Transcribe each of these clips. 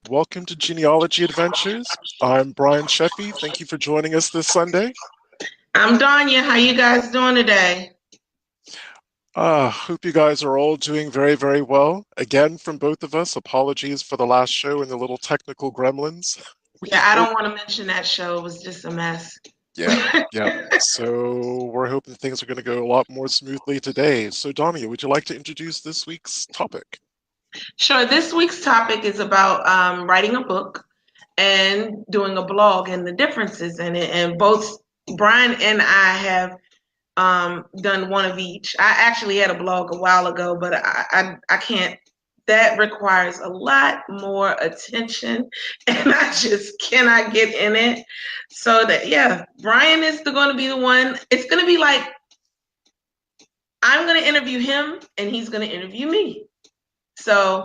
Welcome to Genealogy Adventures. I'm Brian Sheffy. Thank you for joining us this Sunday. I'm Danya. How you guys doing today? Hope you guys are all doing very, very well. Again, from both of us, apologies for the last show and the little technical gremlins. We Yeah, I hope, don't want to mention that show. It was just a mess. yeah, yeah. So we're hoping things are going to go a lot more smoothly today. So, Dania, would you like to introduce this week's topic? Sure. This week's topic is about writing a book and doing a blog and the differences in it. And both Brian and I have done one of each. I actually had a blog a while ago, but I can't. That requires a lot more attention, and I just cannot get in it. So that yeah, Brian is going to be the one. It's going to be like I'm going to interview him, and he's going to interview me. So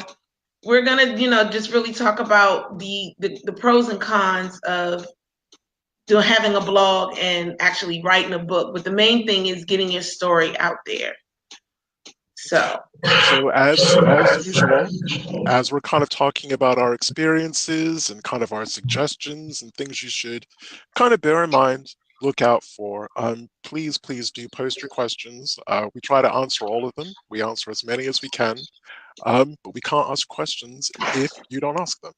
we're going to, just really talk about the pros and cons of having a blog and actually writing a book. But the main thing is getting your story out there. So as usual, as we're kind of talking about our experiences and kind of our suggestions and things you should kind of bear in mind, look out for, please do post your questions. We try to answer all of them. We answer as many as we can, but we can't ask questions if you don't ask them.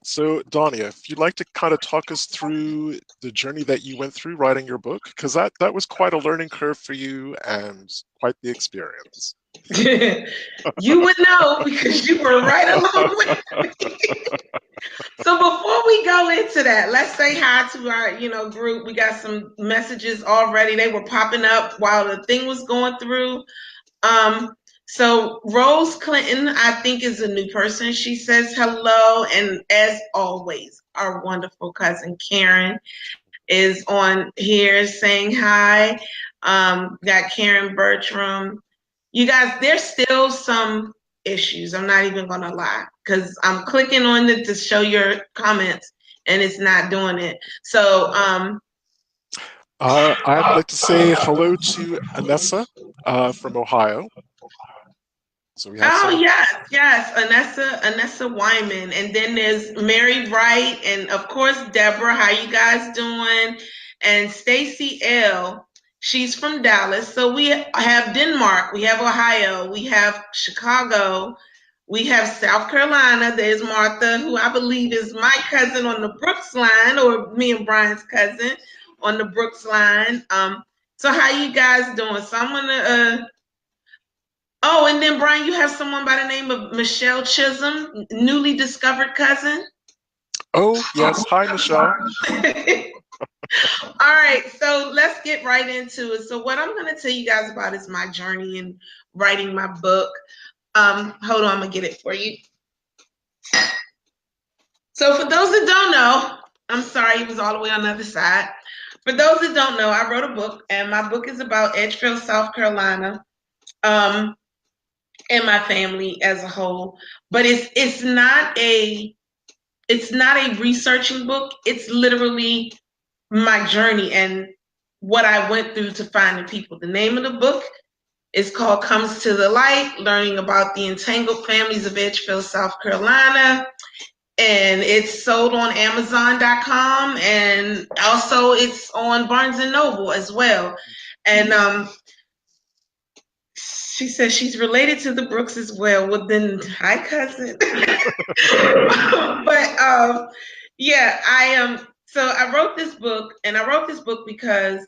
So, Dania, if you'd like to kind of talk us through the journey that you went through writing your book, because that was quite a learning curve for you and quite the experience. you would know because you were right along with me. So before we go into that, let's say hi to our, group. We got some messages already. They were popping up while the thing was going through. So Rose Clinton, I think, is a new person. She says hello, and as always, our wonderful cousin Karen is on here saying hi. Got Karen Bertram. You guys, there's still some issues. I'm not even gonna lie, because I'm clicking on it to show your comments, and it's not doing it. So I'd like to say hello to Anessa from Ohio. So we have oh some. yes, Anessa Wyman, and then there's Mary Wright, and of course Deborah. How you guys doing? And Stacy L. She's from Dallas. So we have Denmark, we have Ohio, we have Chicago, we have South Carolina. There's Martha, who I believe is my cousin on the Brooks line, or me and Brian's cousin on the Brooks line. So how you guys doing? So I'm gonna oh, and then Brian, you have someone by the name of Michelle Chisholm, newly discovered cousin. Oh, yes. Hi, Michelle. All right, so let's get right into it. So what I'm going to tell you guys about is my journey in writing my book. Hold on, I'm going to get it for you. So for those that don't know, I'm sorry, it was all the way on the other side. For those that don't know, I wrote a book, and my book is about Edgefield, South Carolina. And my family as a whole, but it's not a researching book. It's literally my journey and what I went through to find the people. The name of the book is called Comes to the Light, Learning About the Entangled Families of Edgefield, South Carolina. And it's sold on Amazon.com, and also it's on Barnes and Noble as well. And she says she's related to the Brooks as well. Well, then, hi, cousin. But yeah, I am. So I wrote this book, and I wrote this book because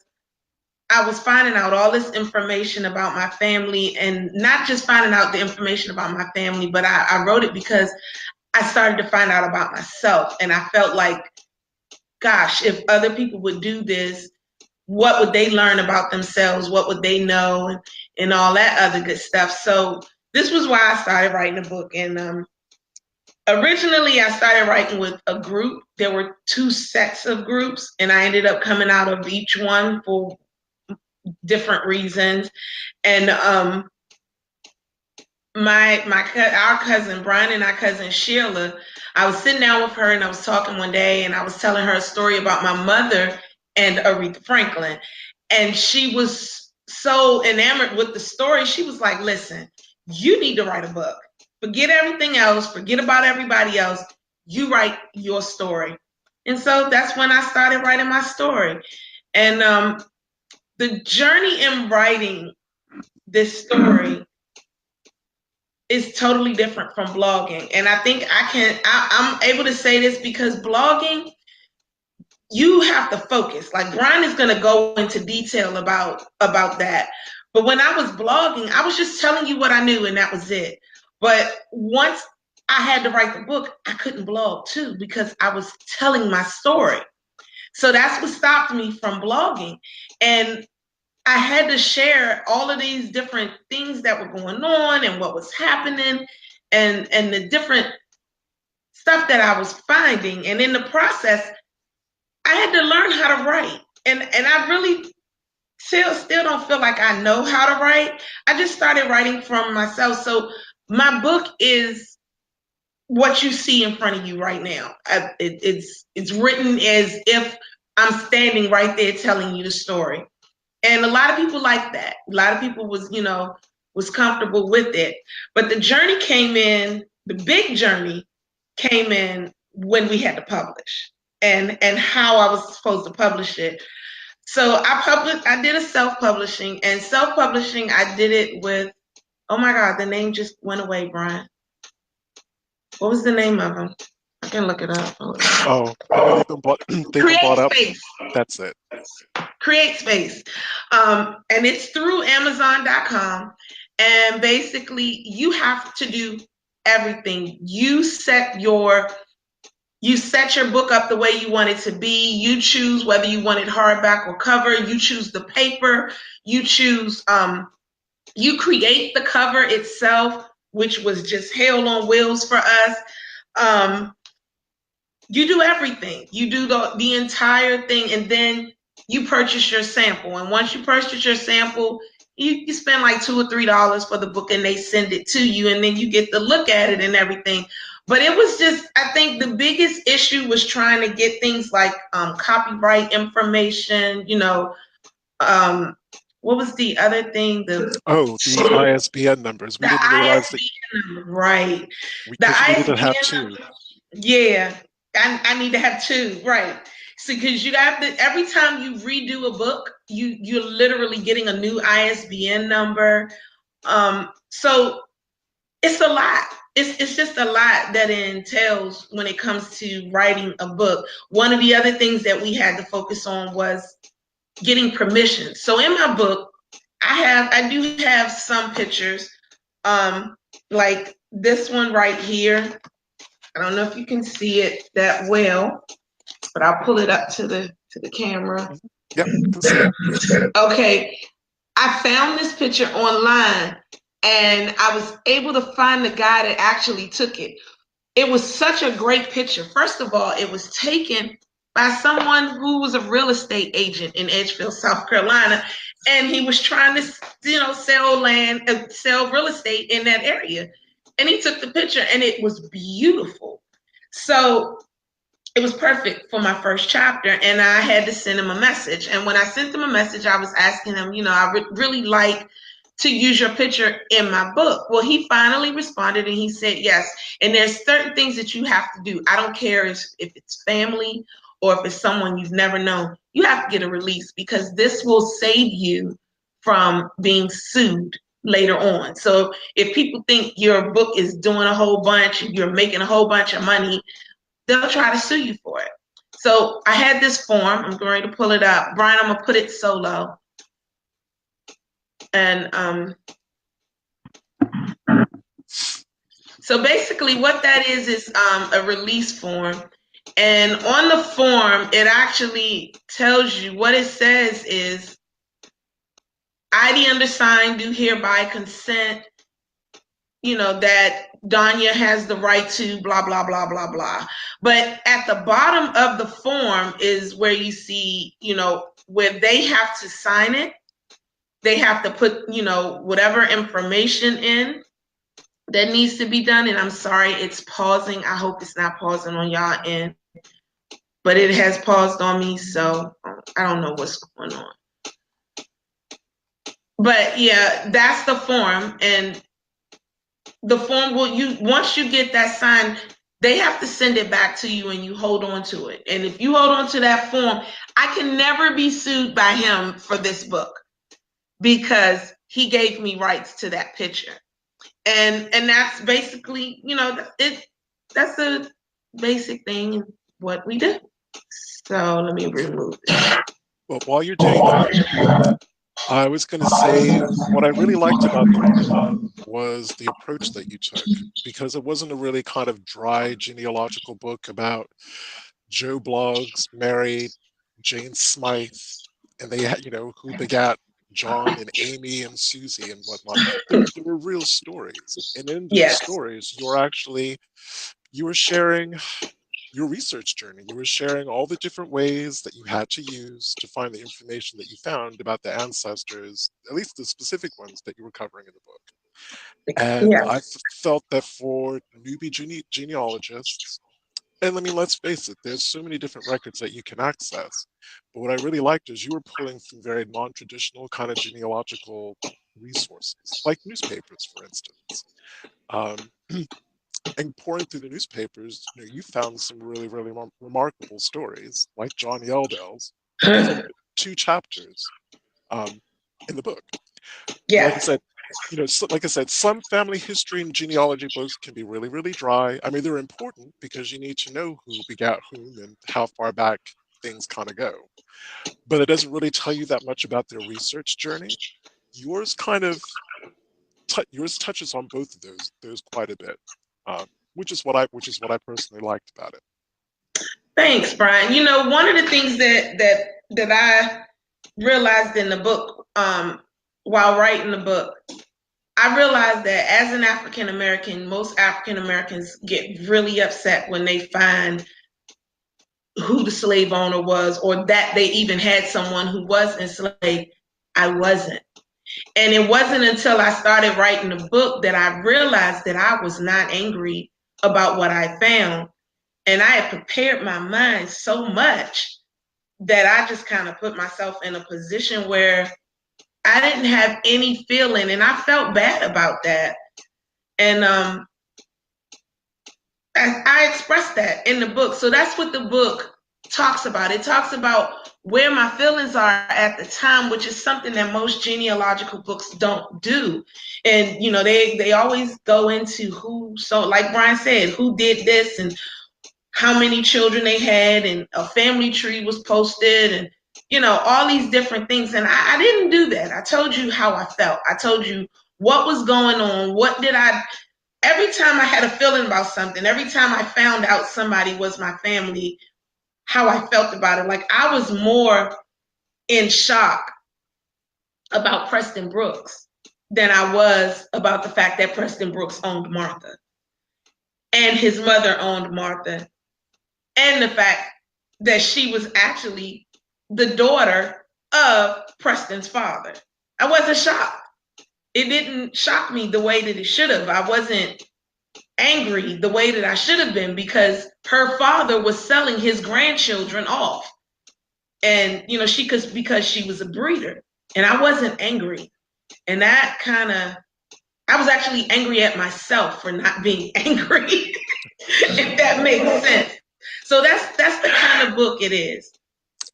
I was finding out all this information about my family, and not just finding out the information about my family, but I wrote it because I started to find out about myself, and I felt like, gosh, if other people would do this, what would they learn about themselves? What would they know? And all that other good stuff. So this was why I started writing a book. And originally I started writing with a group. There were 2 sets of groups, and I ended up coming out of each one for different reasons. And our cousin Brian and our cousin Sheila, I was sitting down with her and I was talking one day, and I was telling her a story about my mother and Aretha Franklin. And she was so enamored with the story. She was like, listen, you need to write a book. Forget everything else. Forget about everybody else. You write your story. And so that's when I started writing my story. And the journey in writing this story is totally different from blogging. And I think I'm able to say this because blogging, you have to focus. Like Brian is going to go into detail about that. But when I was blogging, I was just telling you what I knew and that was it. But once I had to write the book, I couldn't blog too because I was telling my story. So that's what stopped me from blogging. And I had to share all of these different things that were going on and what was happening and the different stuff that I was finding. And in the process, I had to learn how to write. And I really still don't feel like I know how to write. I just started writing from myself. So my book is what you see in front of you right now. It's written as if I'm standing right there telling you the story. And a lot of people like that. A lot of people was comfortable with it. But the journey came in, the big journey came in when we had to publish and how I was supposed to publish it. So I did a self-publishing, and self-publishing, I did it with, oh my God, the name just went away, Brian. What was the name of them? I can look it up. Oh, you know, they've been bought up. Space. That's it. Create Space. And it's through Amazon.com. And basically, you have to do everything. You set your book up the way you want it to be. You choose whether you want it hardback or cover. You choose the paper. You choose, you create the cover itself, which was just hell on wheels for us. You do everything. You do the entire thing, and then you purchase your sample. And once you purchase your sample, you spend like $2 or $3 for the book, and they send it to you, and then you get to look at it and everything. But it was just, I think the biggest issue was trying to get things like copyright information, what was the other thing? The ISBN numbers. We didn't realize that. Right. Because you needed to have two. Yeah. I need to have two, right? So because you have to, every time you redo a book, you're literally getting a new ISBN number. So it's a lot. It's just a lot that it entails when it comes to writing a book. One of the other things that we had to focus on was getting permission. So in my book, I do have some pictures, like this one right here. I don't know if you can see it that well, but I'll pull it up to the camera. Yep, you can see it. Okay, I found this picture online, and I was able to find the guy that actually took it. It was such a great picture. First of all, it was taken by someone who was a real estate agent in Edgefield, South Carolina, and he was trying to, sell land, sell real estate in that area. And he took the picture, and it was beautiful. So it was perfect for my first chapter, and I had to send him a message. And when I sent him a message, I was asking him, I really like to use your picture in my book. Well, he finally responded, and he said yes. And there's certain things that you have to do. I don't care if it's family or if it's someone you've never known. You have to get a release, because this will save you from being sued later on. So if people think your book is doing a whole bunch, you're making a whole bunch of money, they'll try to sue you for it. So I had this form. I'm going to pull it up. Brian, I'm going to put it solo. And so basically what that is a release form. And on the form, it actually tells you, what it says is, I, the undersigned, do hereby consent, that Danya has the right to blah, blah, blah, blah, blah. But at the bottom of the form is where you see, where they have to sign it. They have to put, whatever information in that needs to be done. And I'm sorry, it's pausing. I hope it's not pausing on y'all end. But it has paused on me, so I don't know what's going on. But yeah, that's the form. And the form will you once you get that signed, they have to send it back to you and you hold on to it. And if you hold on to that form, I can never be sued by him for this book because he gave me rights to that picture. And that's basically, that's a basic thing in what we do. So let me remove this. But while you're doing that, I was going to say what I really liked about the book was the approach that you took, because it wasn't a really kind of dry genealogical book about Joe Bloggs married Jane Smythe, and they had, who begat John and Amy and Susie and whatnot. There were real stories. And in those Yes. stories, you were sharing your research journey. You were sharing all the different ways that you had to use to find the information that you found about the ancestors, at least the specific ones that you were covering in the book. And I Yes. felt that for newbie genealogists, and I mean, let's face it, there's so many different records that you can access. But what I really liked is you were pulling from very non-traditional kind of genealogical resources, like newspapers, for instance. Um, and pouring through the newspapers, you found some really, really remarkable stories, like John Yeldell's. There's only 2 chapters um, in the book. But like I Yes. said, like I said, some family history and genealogy books can be really, really dry. I mean, they're important because you need to know who begat whom and how far back things kind of go. But it doesn't really tell you that much about their research journey. Yours kind of yours touches on both of those quite a bit, which is what I personally liked about it. Thanks, Brian. One of the things that I realized in the book, while writing the book, I realized that as an African American, most African Americans get really upset when they find who the slave owner was or that they even had someone who was enslaved. I wasn't. And it wasn't until I started writing the book that I realized that I was not angry about what I found. And I had prepared my mind so much that I just kind of put myself in a position where I didn't have any feeling, and I felt bad about that. And I expressed that in the book. So that's what the book talks about. It talks about where my feelings are at the time, which is something that most genealogical books don't do. And they always go into who, so like Brian said, who did this and how many children they had, and a family tree was posted, and all these different things. And I didn't do that. I told you how I felt. I told you what was going on. What did I Every time I had a feeling about something, every time I found out somebody was my family, how I felt about it. Like, I was more in shock about Preston Brooks than I was about the fact that Preston Brooks owned Martha and his mother owned Martha, and the fact that she was actually the daughter of Preston's father. I wasn't shocked. It didn't shock me the way that it should have. I wasn't angry the way that I should have been because her father was selling his grandchildren off. And because she was a breeder. And I wasn't angry. And that kind of I was actually angry at myself for not being angry, if that makes sense. So that's the kind of book it is.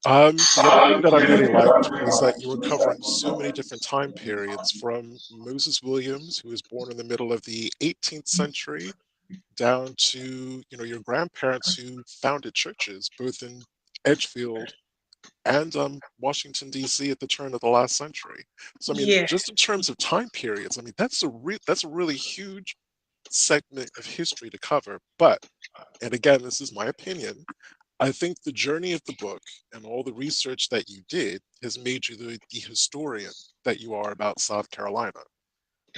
The other thing that I really liked was that you were covering so many different time periods, from Moses Williams, who was born in the middle of the 18th century, down to your grandparents who founded churches both in Edgefield and Washington D.C. at the turn of the last century. So I mean, Yeah. just in terms of time periods, I mean that's a really huge segment of history to cover. But, and again, this is my opinion, I think the journey of the book and all the research that you did has made you the historian that you are about South Carolina.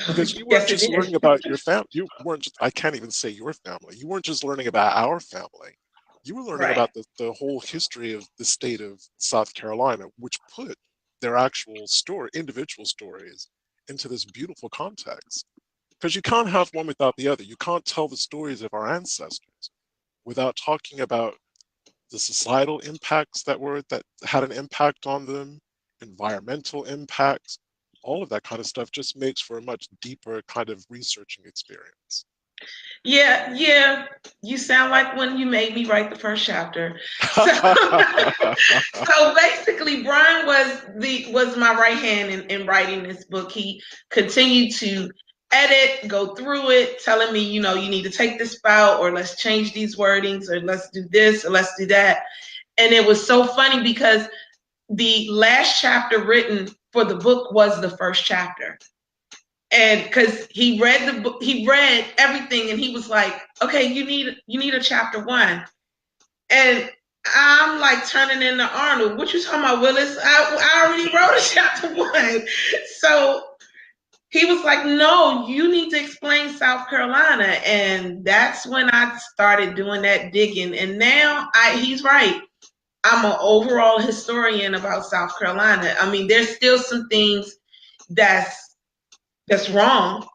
Because you weren't Yes, it just is. learning about your family. You weren't just, I can't even say your family. You weren't just learning about our family. You were learning Right. about the whole history of the state of South Carolina, which put their actual story, individual stories, into this beautiful context. Because you can't have one without the other. You can't tell the stories of our ancestors without talking about the societal impacts that had an impact on them, environmental impacts, all of that kind of stuff just makes for a much deeper kind of researching experience. Yeah, yeah. You sound like when you made me write the first chapter. So, so basically, Brian was my right hand in writing this book. He continued to edit, go through it, telling me, you need to take this out, or let's change these wordings, or let's do this, or let's do that. And it was so funny because the last chapter written for the book was the first chapter. And because he read the book, he read everything, and he was like, "Okay, you need a chapter one." And I'm like turning into Arnold. What you talking about, Willis? I already wrote a chapter one. So he was like, "No, you need to explain South Carolina." And that's when I started doing that digging. And now he's right. I'm an overall historian about South Carolina. I mean, there's still some things that's wrong.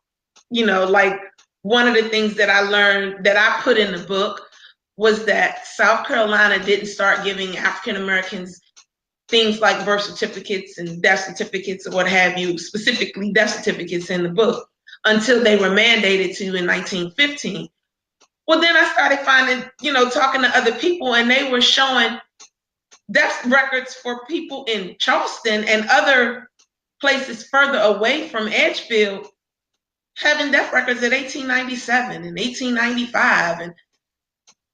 Like one of the things that I learned that I put in the book was that South Carolina didn't start giving African Americans things like birth certificates and death certificates or what have you, specifically death certificates in the book, until they were mandated to in 1915. Well, then I started finding, talking to other people, and they were showing death records for people in Charleston and other places further away from Edgefield having death records at 1897 and 1895. And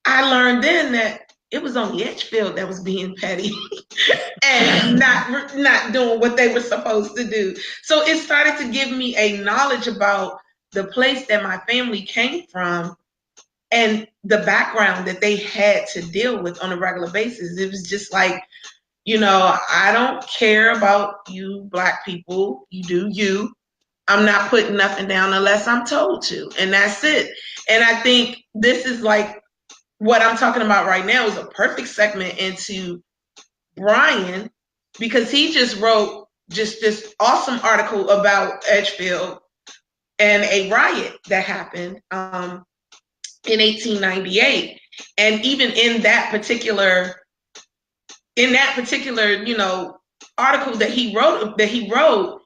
I learned then that it was only Edgefield that was being petty and not doing what they were supposed to do. So it started to give me a knowledge about the place that my family came from and the background that they had to deal with on a regular basis. It was just like, I don't care about you Black people. You do you. I'm not putting nothing down unless I'm told to. And that's it. And I think this is like what I'm talking about right now is a perfect segment into Brian, because he just wrote just this awesome article about Edgefield and a riot that happened in 1898. And even in that particular, article that he wrote,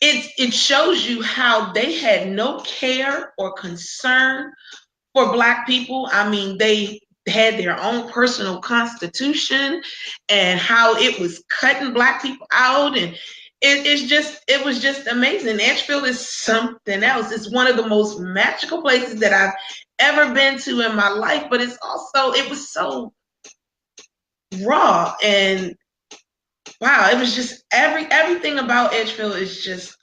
it shows you how they had no care or concern for Black people. I mean, they had their own personal constitution and how it was cutting Black people out. And it was just amazing. Edgefield is something else. It's one of the most magical places that I've ever been to in my life, but it was so raw. And wow, it was just everything about Edgefield is just.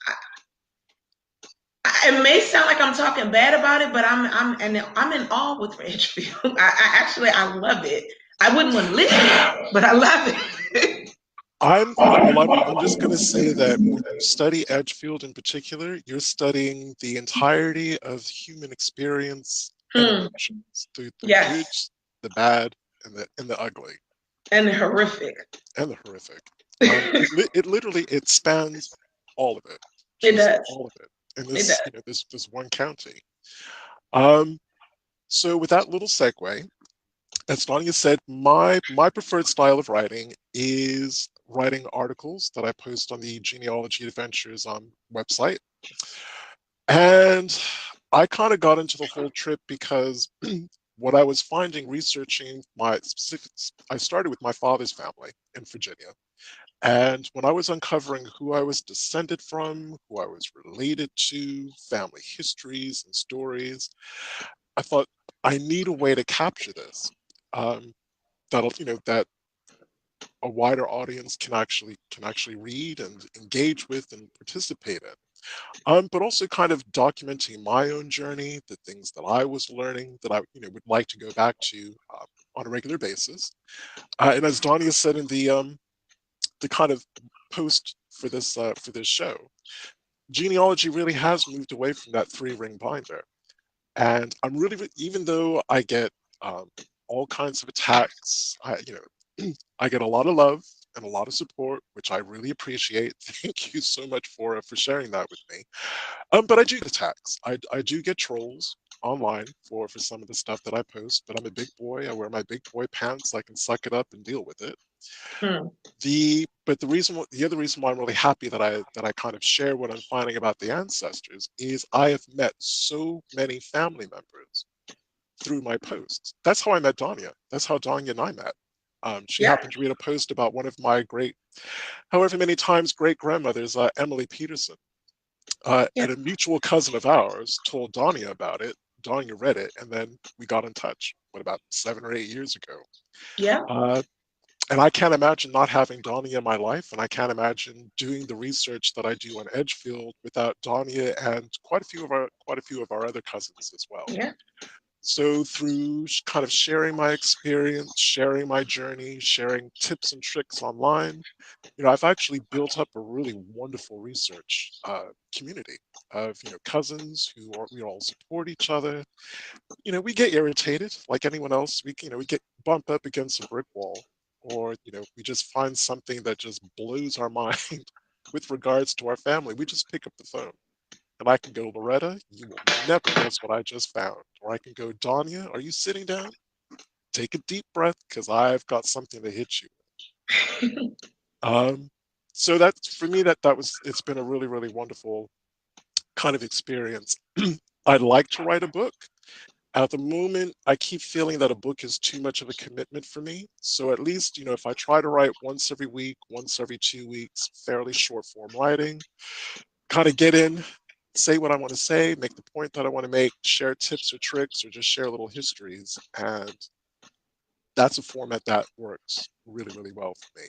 It may sound like I'm talking bad about it, but I'm in awe with Edgefield. I love it. I wouldn't want to live here, but I love it. I'm just going to say that when you study Edgefield in particular, you're studying the entirety of human experience and emotions, the good, Yes, the bad, and the ugly, and horrific. and the horrific. It literally it spans all of it, It just does. all of it. And It does. this one county. Um, so with that little segue, as Sonia said, my preferred style of writing is writing articles that I post on the Genealogy Adventures website. And I kind of got into the whole trip because what I was finding researching my specifics, I started with my father's family in Virginia. And when I was uncovering who I was descended from, who I was related to, family histories and stories, I thought I need a way to capture this. That a wider audience can actually read and engage with and participate in. But also kind of documenting my own journey, the things that I was learning that I would like to go back to on a regular basis. And as Donnie said in the kind of post for this show, genealogy really has moved away from that three-ring binder. And I'm really, even though I get all kinds of attacks, I get a lot of love and a lot of support, which I really appreciate. Thank you so much for sharing that with me. But I do get attacks. I do get trolls online for some of the stuff that I post. But I'm a big boy. I wear my big boy pants. I can suck it up and deal with it. Hmm. The other reason why I'm really happy that I kind of share what I'm finding about the ancestors is I have met so many family members through my posts. That's how I met Danya. That's how Danya and I met. She Yeah. happened to read a post about one of my however many times great grandmothers, Emily Peterson. Yeah. And a mutual cousin of ours told Danya about it. Danya read it, and then we got in touch. What, about 7 or 8 years ago? Yeah. Uh, and I can't imagine not having Danya in my life, and I can't imagine doing the research that I do on Edgefield without Danya and quite a few of our other cousins as well. Yeah. So through kind of sharing my experience, sharing my journey, sharing tips and tricks online, I've actually built up a really wonderful research community of cousins who are we all support each other. We get irritated like anyone else. We get bumped up against a brick wall, or we just find something that just blows our mind with regards to our family. We just pick up the phone. And I can go, Loretta, you will never guess what I just found. Or I can go, Danya, are you sitting down? Take a deep breath because I've got something to hit you. Um, so that's for me it's been a really, really wonderful kind of experience. I'd like to write a book. At the moment, I keep feeling that a book is too much of a commitment for me. So at least, if I try to write once every week, once every 2 weeks, fairly short form writing, kind of get in, say what I want to say, make the point that I want to make, share tips or tricks, or just share little histories. And that's a format that works really, really well for me.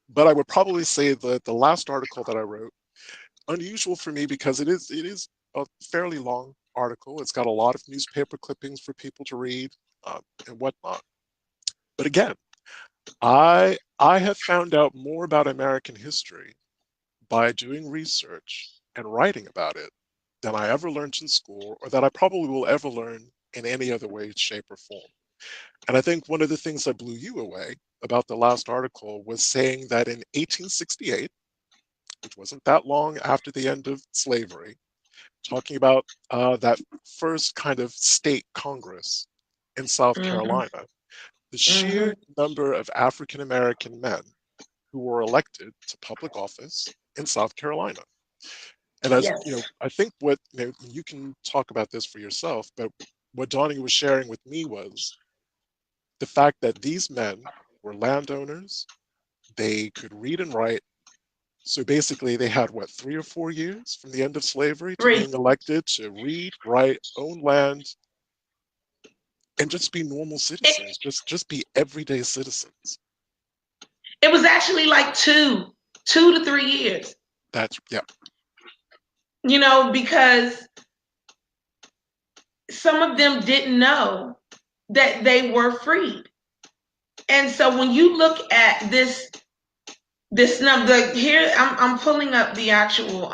But I would probably say that the last article that I wrote, unusual for me because it is a fairly long article. It's got a lot of newspaper clippings for people to read and whatnot. But again, I have found out more about American history by doing research and writing about it than I ever learned in school, or that I probably will ever learn in any other way, shape, or form. And I think one of the things that blew you away about the last article was saying that in 1868, which wasn't that long after the end of slavery, talking about that first kind of state Congress in South Mm-hmm. Carolina, the sheer Mm-hmm. number of African American men who were elected to public office in South Carolina. And as Yes. I think what you can talk about this for yourself, but what Donnie was sharing with me was the fact that these men were landowners, they could read and write. So basically, they had what, 3 or 4 years from the end of slavery to Three. being elected to read, write, own land, and just be normal citizens, It, just be everyday citizens. it was actually like 2 to 3 years. That's yeah, Because some of them didn't know that they were freed. And so when you look at this number here, I'm pulling up the actual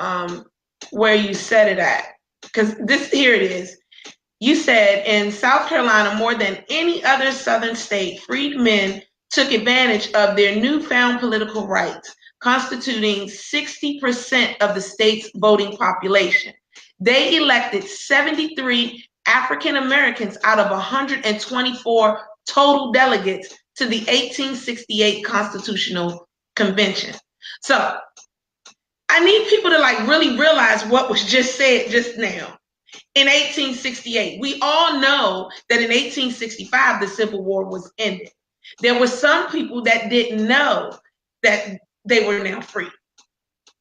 where you said it at, because this here it is. You said in South Carolina, more than any other southern state, freedmen took advantage of their newfound political rights, constituting 60% of the state's voting population. They elected 73 African Americans out of 124 total delegates to the 1868 Constitutional Convention. So I need people to like really realize what was just said just now. In 1868, we all know that in 1865 the Civil War was ended. There were some people that didn't know that they were now free.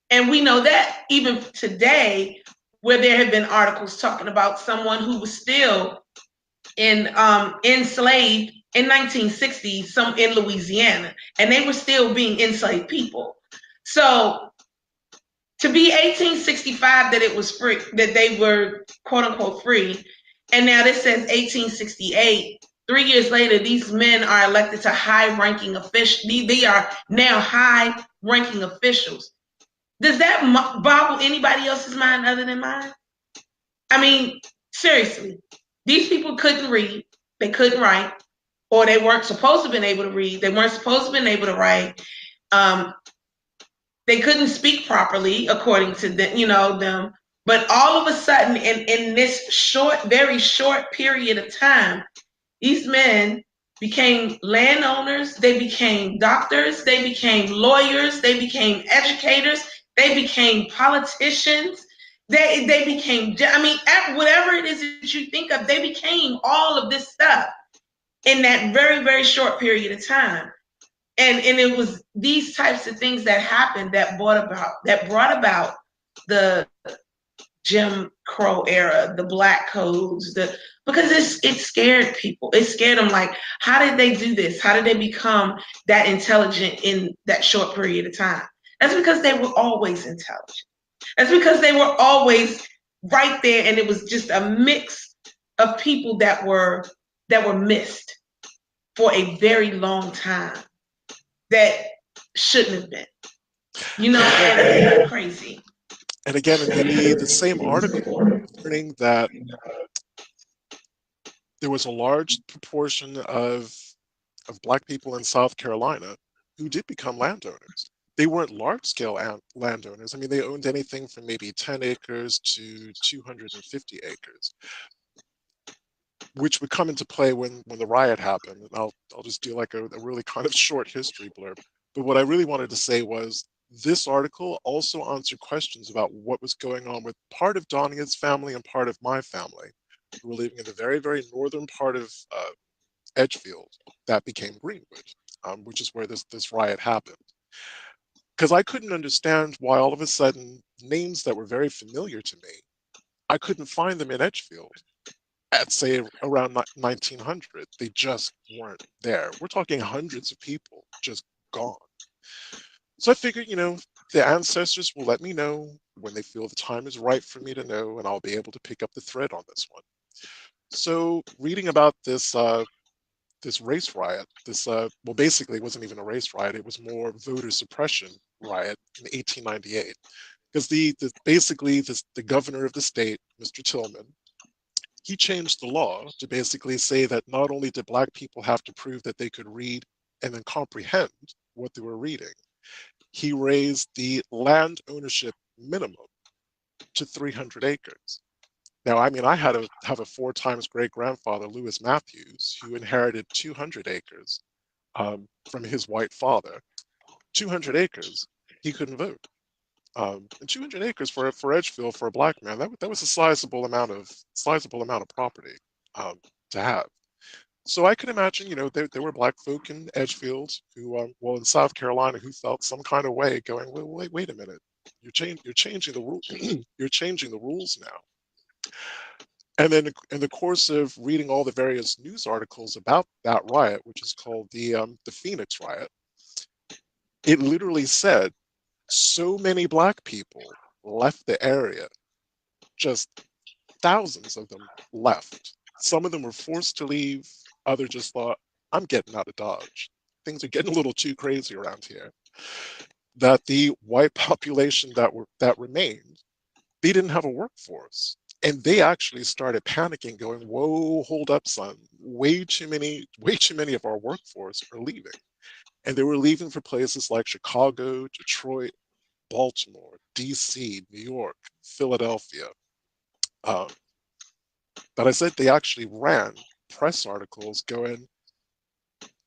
And we know that even today, where there have been articles talking about someone who was still enslaved in 1960, some in Louisiana, and they were still being enslaved people. So to be 1865 that it was free, that they were quote unquote free, and now this says 1868. 3 years later, these men are elected to high-ranking officials. They are now high-ranking officials. Does that boggle anybody else's mind other than mine? I mean, seriously, these people couldn't read, they couldn't write, or they weren't supposed to have been able to read, they weren't supposed to have been able to write. They couldn't speak properly, according to them. But all of a sudden, in this very short period of time, these men became landowners, they became doctors, they became lawyers, they became educators, they became politicians, they became, I mean, whatever it is that you think of, they became all of this stuff in that very, very short period of time. And it was these types of things that happened that brought about the Jim Crow era, the black codes, because it scared people. It scared them. Like, how did they do this? How did they become that intelligent in that short period of time? That's because they were always intelligent. That's because they were always right there, and it was just a mix of people that were missed for a very long time that shouldn't have been. You know, and it's crazy. And again, in the same article, learning that there was a large proportion of black people in South Carolina who did become landowners. They weren't large scale landowners. I mean, they owned anything from maybe 10 acres to 250 acres, which would come into play when the riot happened. And I'll just do like a really kind of short history blurb. But what I really wanted to say was this article also answered questions about what was going on with part of Donia's family and part of my family, who were living in the very, very northern part of Edgefield that became Greenwood, which is where this riot happened. Because I couldn't understand why all of a sudden names that were very familiar to me, I couldn't find them in Edgefield at say around 1900. They just weren't there. We're talking hundreds of people just gone. So I figured, the ancestors will let me know when they feel the time is right for me to know, and I'll be able to pick up the thread on this one. So reading about this race riot, well, basically it wasn't even a race riot, it was more voter suppression riot in 1898. Because basically the governor of the state, Mr. Tillman, he changed the law to basically say that not only did black people have to prove that they could read and then comprehend what they were reading, he raised the land ownership minimum to 300 acres. Now, I mean, I have a four times great grandfather, Lewis Matthews, who inherited 200 acres from his white father. 200 acres, he couldn't vote. And 200 acres for Edgefield for a black man, that was a sizable amount of property to have. So I can imagine, there were black folk in Edgefield who, well, in South Carolina, who felt some kind of way, going, wait a minute, you're changing the rule, you're changing the rules now. And then in the course of reading all the various news articles about that riot, which is called the Phoenix riot, it literally said so many black people left the area, just thousands of them left. Some of them were forced to leave. Others just thought, I'm getting out of Dodge. Things are getting a little too crazy around here. That the white population that remained, they didn't have a workforce. And they actually started panicking, going, whoa, hold up, son. Way too many of our workforce are leaving. And they were leaving for places like Chicago, Detroit, Baltimore, DC, New York, Philadelphia. Um, but I said they actually ran press articles going,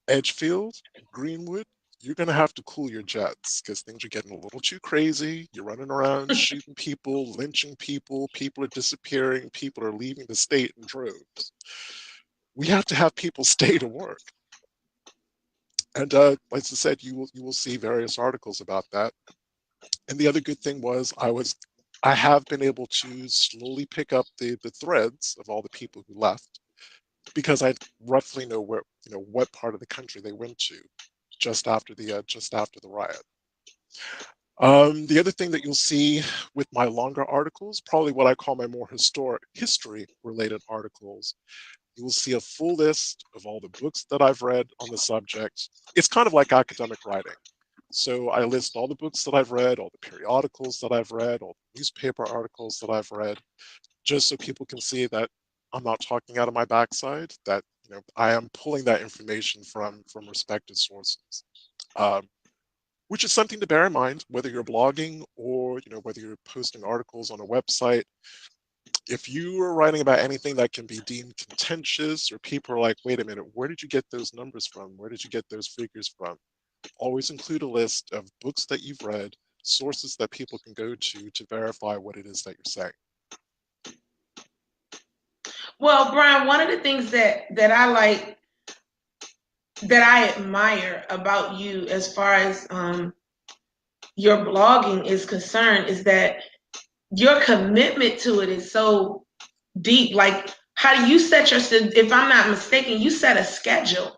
Edgefield, Greenwood, you're going to have to cool your jets because things are getting a little too crazy. You're running around shooting people, lynching people, people are disappearing, people are leaving the state in droves. We have to have people stay to work. And like I said, you will see various articles about that. And the other good thing was I have been able to slowly pick up the threads of all the people who left because I roughly know what part of the country they went to just after the riot. The other thing that you'll see with my longer articles, probably what I call my more history related articles, you will see a full list of all the books that I've read on the subject. It's kind of like academic writing. So I list all the books that I've read, all the periodicals that I've read, all the newspaper articles that I've read, just so people can see that I'm not talking out of my backside, that I am pulling that information from respected sources. Um, which is something to bear in mind, whether you're blogging or whether you're posting articles on a website. if you are writing about anything that can be deemed contentious, or people are like, wait a minute, where did you get those numbers from? Where did you get those figures from? Always include a list of books that you've read, sources that people can go to verify what it is that you're saying. Well, Brian, one of the things that I like, that I admire about you as far as your blogging is concerned, is that your commitment to it is so deep. Like, how do you set your, if I'm not mistaken, you set a schedule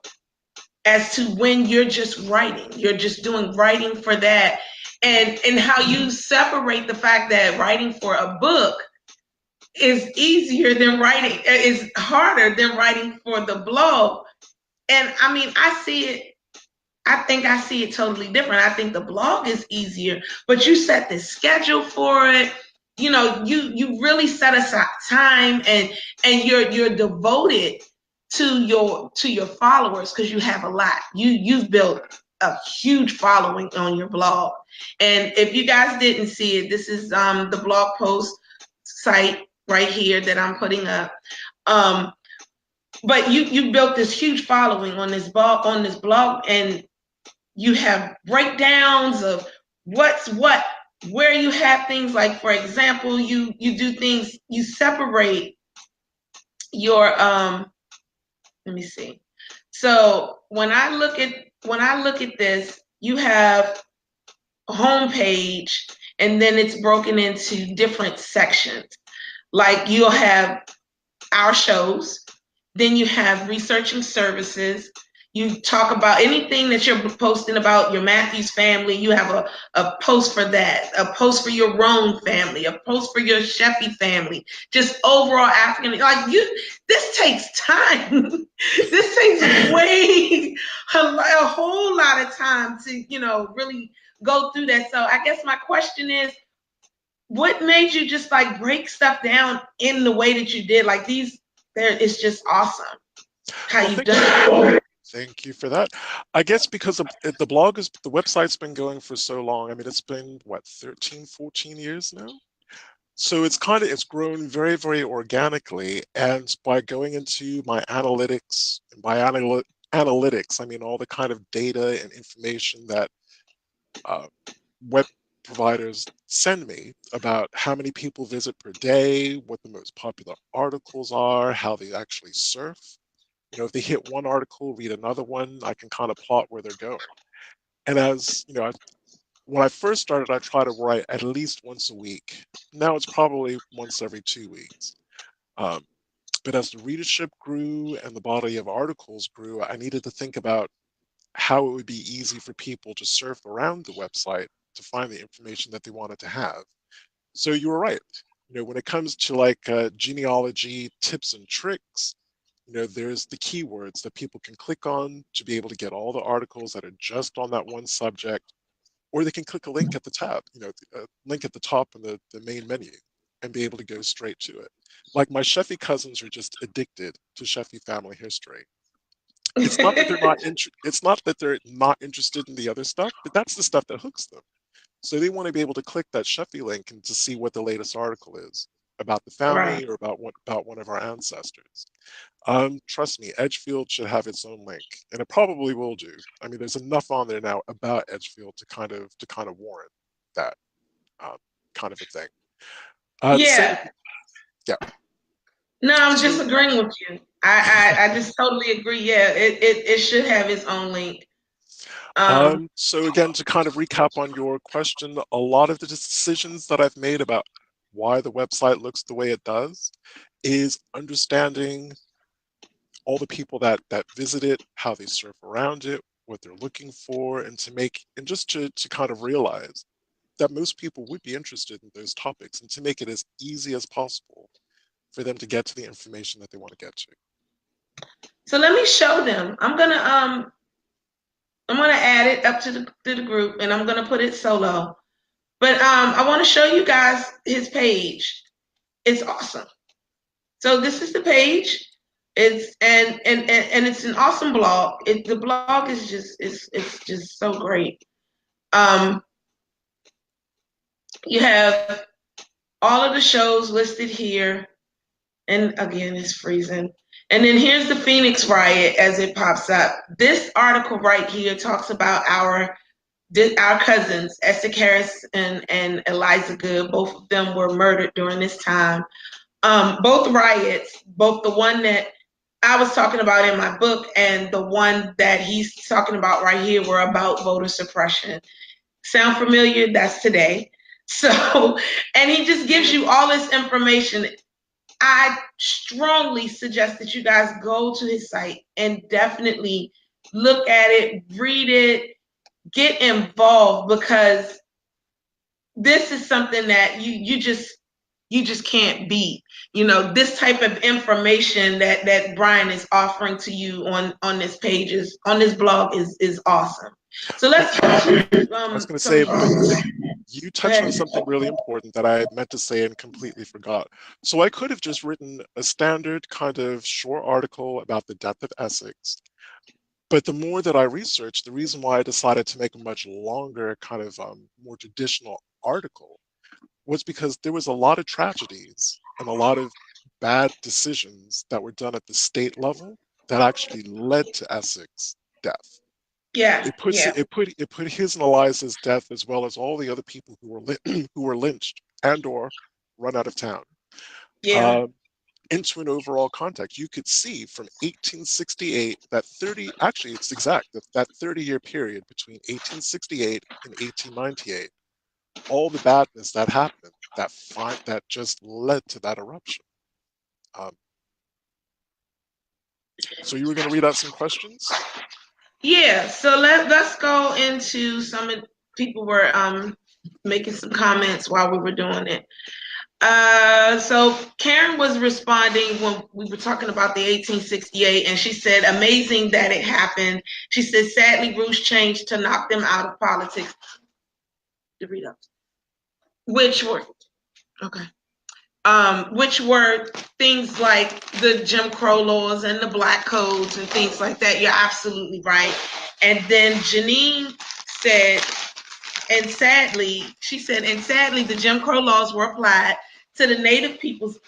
as to when you're just writing. You're just doing writing for that. And how you separate the fact that writing for a book is easier than writing, is harder than writing for the blog. And I mean, I think I see it totally different. I think the blog is easier, but you set the schedule for it. You know, you really set aside time, and you're devoted to your followers, because you have a lot. You've built a huge following on your blog. And if you guys didn't see it, this is the blog post site right here that I'm putting up. But you built this huge following on this blog, and you have breakdowns of what's what, where you have things like, for example, you do things, you separate your let me see. So when I look at this, you have a home page, and then it's broken into different sections. Like, you'll have our shows, then you have researching services. You talk about anything that you're posting about your Matthews family. You have a post for that, a post for your Roan family, a post for your Sheffy family, just overall African. Like, this takes time. This takes a whole lot of time to, really go through that. So I guess my question is, what made you just like break stuff down in the way that you did? Like, it's just awesome how you've done it. Thank you for that. I guess because the website's been going for so long. I mean, it's been, what, 13, 14 years now? So it's grown very, very organically. And by going into my analytics, and by analytics, I mean all the kind of data and information that web providers send me about how many people visit per day, what the most popular articles are, how they actually surf. If they hit one article, read another one, I can kind of plot where they're going. And as you know, when I first started, I tried to write at least once a week. Now it's probably once every 2 weeks. But as the readership grew and the body of articles grew, I needed to think about how it would be easy for people to surf around the website to find the information that they wanted to have. So you were right. When it comes to like genealogy tips and tricks, there's the keywords that people can click on to be able to get all the articles that are just on that one subject, or they can click a link at the tab, a link at the top in the main menu, and be able to go straight to it. Like, my Sheffy cousins are just addicted to Sheffy family history. It's not that they're not interested in the other stuff, but that's the stuff that hooks them. So they want to be able to click that Sheffy link and to see what the latest article is about the family, Right. or about one of our ancestors. Trust me, Edgefield should have its own link, and it probably will do. I mean, there's enough on there now about Edgefield to kind of warrant that um, kind of a thing. Yeah. Yeah. No, I'm just So, agreeing with you. I just totally agree. Yeah, it should have its own link. so again, to kind of recap on your question, a lot of the decisions that I've made about why the website looks the way it does is understanding all the people that visit it, how they surf around it, what they're looking for, and just to kind of realize that most people would be interested in those topics, and to make it as easy as possible for them to get to the information that they want to get to. So let me show them. I'm gonna add it up to the group, and I'm gonna put it solo. But I want to show you guys his page. It's awesome. So this is the page. It's and it's an awesome blog. The blog is it's just so great. You have all of the shows listed here. And again, it's freezing. And then here's the Phoenix riot as it pops up. This article right here talks about our cousins, Esther Harris and Eliza Good. Both of them were murdered during this time. Both riots, both the one that I was talking about in my book and the one that he's talking about right here, were about voter suppression. Sound familiar? That's today. So, and he just gives you all this information. I strongly suggest that you guys go to his site and definitely look at it, read it, get involved, because this is something that you just can't beat. You know, this type of information that Brian is offering to you on this pages on this blog is awesome. So let's I was going to say, but some you go touched on ahead. something really important that I meant to say and completely forgot. So I could have just written a standard kind of short article about the death of Essex. But the more that I researched, the reason why I decided to make a much longer, kind of more traditional article was because there was a lot of tragedies and a lot of bad decisions that were done at the state level that actually led to Essex' death. Yeah, yeah, It put his and Eliza's death, as well as all the other people who were who were lynched and or run out of town, yeah, uh, into an overall context. You could see from 1868, that 30, actually it's exact, that 30-year period between 1868 and 1898, all the badness that happened, that just led to that eruption. Um, so you were going to read out some questions? yeah. So let's go into some of people were making some comments while we were doing it. So Karen was responding when we were talking about the 1868, and she said, amazing that it happened. She said, sadly, Bruce changed to knock them out of politics. To read up. Which were, okay. Which were things like the Jim Crow laws and the black codes and things like that. You're absolutely right. And then Janine said, and sadly, the Jim Crow laws were applied to the native peoples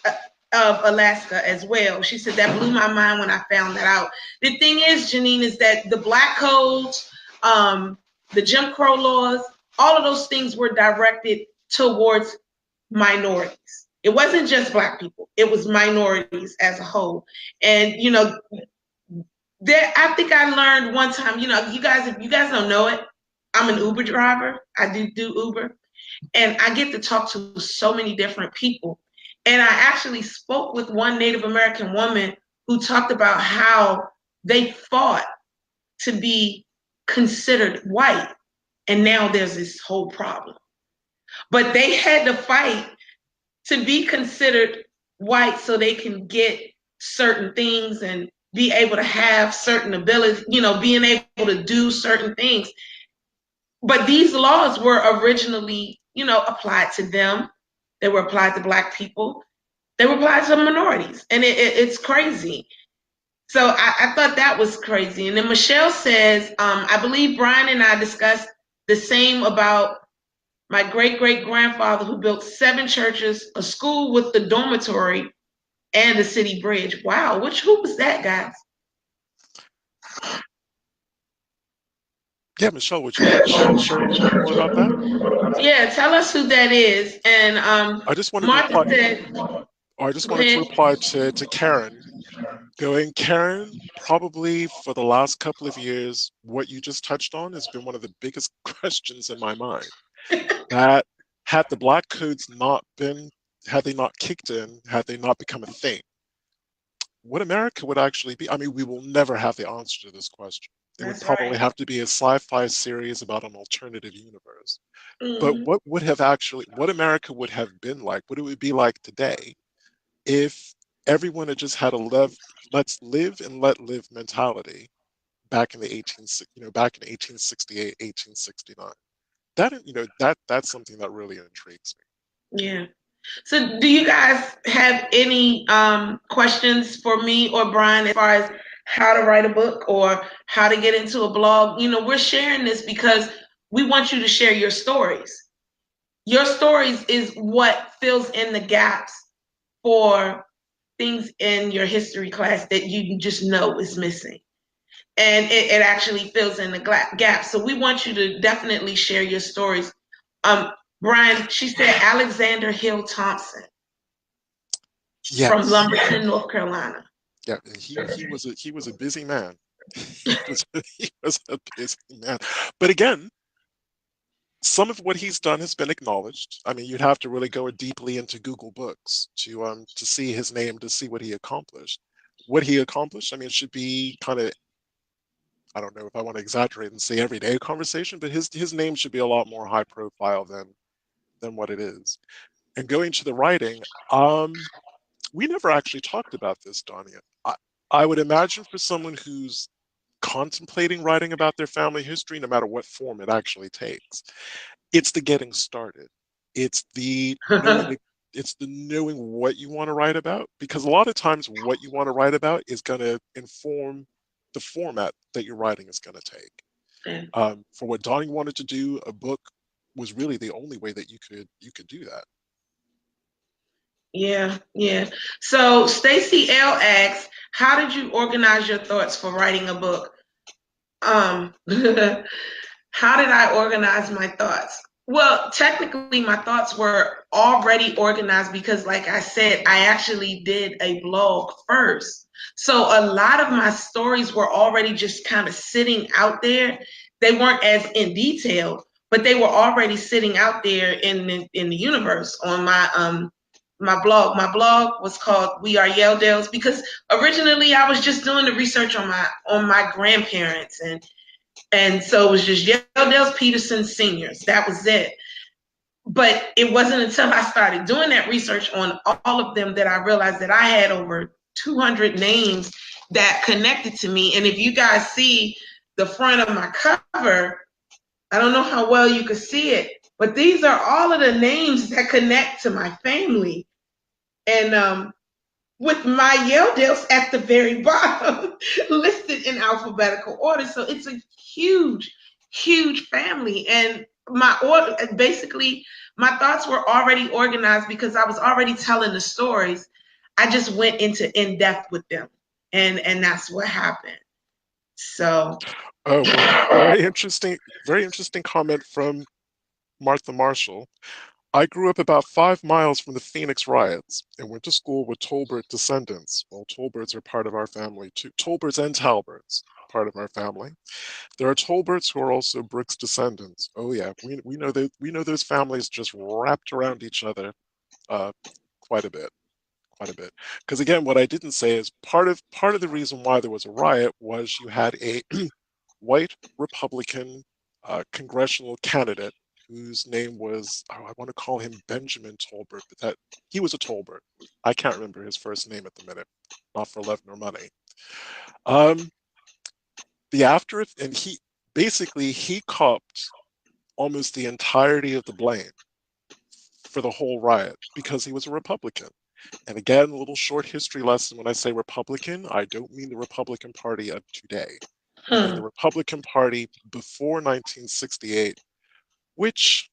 of Alaska as well. She said, that blew my mind when I found that out. The thing is, Janine, is that the black codes, the Jim Crow laws, all of those things were directed towards minorities. It wasn't just black people, it was minorities as a whole. And, you know, I think I learned one time, you know, if you guys don't know it, I'm an Uber driver. I do Uber, and I get to talk to so many different people. And I actually spoke with one Native American woman who talked about how they fought to be considered white, and now there's this whole problem. But they had to fight to be considered white so they can get certain things and be able to have certain abilities, you know, being able to do certain things. But these laws were originally, you know, applied to them. They were applied to black people. They were applied to minorities. And it's crazy. So I thought that was crazy. And then Michelle says, I believe Brian and I discussed the same about my great-great-grandfather who built 7 churches, a school with the dormitory, and the city bridge. Wow, who was that, guys? Yeah, Michelle, would you mind sharing a little bit more about that? Yeah, tell us who that is. And I just wanted to Martha reply. said, I just go wanted to ahead. reply to Karen, going, Karen, probably for the last couple of years, what you just touched on has been one of the biggest questions in my mind. That had the black codes not been, had they not kicked in, had they not become a thing, what America would actually be. I mean, we will never have the answer to this question. It would That's probably right. have to be a sci-fi series about an alternative universe. But Mm-hmm. what America would have been like, what it would be like today, if everyone had just had a let's live and let live mentality back in the 18, back in 1868, 1869. That's something that really intrigues me. Yeah. So, do you guys have any questions for me or Brian as far as how to write a book or how to get into a blog? You know, we're sharing this because we want you to share your stories. Your stories is what fills in the gaps for things in your history class that you just know is missing. And it actually fills in the gap. So we want you to definitely share your stories. Um, Brian, she said Alexander Hill Thompson from Yes. Lumberton, North Carolina. Yeah, and he was a busy man. He was a busy man. But again, some of what he's done has been acknowledged. I mean, you'd have to really go deeply into Google Books to see his name, to see what he accomplished. What he accomplished, I mean, it should be kind of, I don't know if I want to exaggerate and say everyday conversation, but his name should be a lot more high profile than what it is. And going to the writing, we never actually talked about this, Danya. I would imagine for someone who's contemplating writing about their family history, no matter what form it actually takes, it's the getting started. It's the knowing it's the knowing what you want to write about, because a lot of times what you want to write about is going to inform the format that your writing is going to take. Yeah. For what Donnie wanted to do, a book was really the only way that you could do that. Yeah, yeah. So Stacy L asks, how did you organize your thoughts for writing a book? How did I organize my thoughts? Well, technically, my thoughts were already organized because, like I said, I actually did a blog first. So a lot of my stories were already just kind of sitting out there. They weren't as in detail, but they were already sitting out there in the universe on my blog. My blog was called We Are Yeldales because originally I was just doing the research on my grandparents and so it was just Yeldales Peterson seniors. That was it. But it wasn't until I started doing that research on all of them that I realized that I had over 200 names that connected to me. And if you guys see the front of my cover, I don't know how well you can see it, but these are all of the names that connect to my family. And with my Yeldales at the very bottom, listed in alphabetical order. So it's a huge, huge family. And my order, basically, my thoughts were already organized because I was already telling the stories. I just went into in depth with them, and that's what happened. So, Oh, well, very interesting comment from Martha Marshall. I grew up about 5 miles from the Phoenix riots and went to school with Tolbert descendants. Well, Tolberts are part of our family too. Tolberts and Talberts, part of our family. There are Tolberts who are also Brooks descendants. Oh yeah, we know those families just wrapped around each other uh, quite a bit, quite a bit. Because again, what I didn't say is part of the reason why there was a riot was you had a white Republican congressional candidate whose name was, oh, I want to call him Benjamin Tolbert, but that he was a Tolbert. I can't remember his first name at the minute, not for love nor money. Um, the after and he basically he copped almost the entirety of the blame for the whole riot because he was a Republican. And again, a little short history lesson: when I say Republican, I don't mean the Republican Party of today. I mean the Republican Party before 1968, which,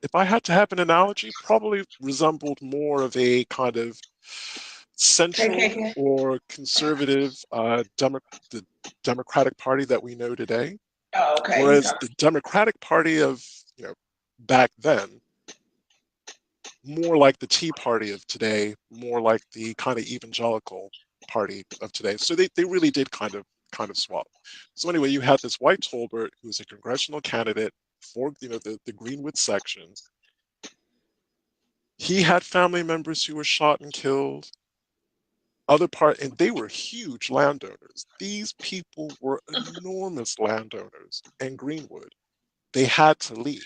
if I had to have an analogy, probably resembled more of a kind of central KKK. or conservative the Democratic Party that we know today. Oh, okay. You Whereas talk. the Democratic Party of, back then, more like the Tea Party of today, more like the kind of evangelical party of today. So they really did kind of swap. So anyway, you had this white Tolbert who's a congressional candidate for the Greenwood section. He had family members who were shot and killed. And they were huge landowners. These people were enormous landowners in Greenwood. They had to leave.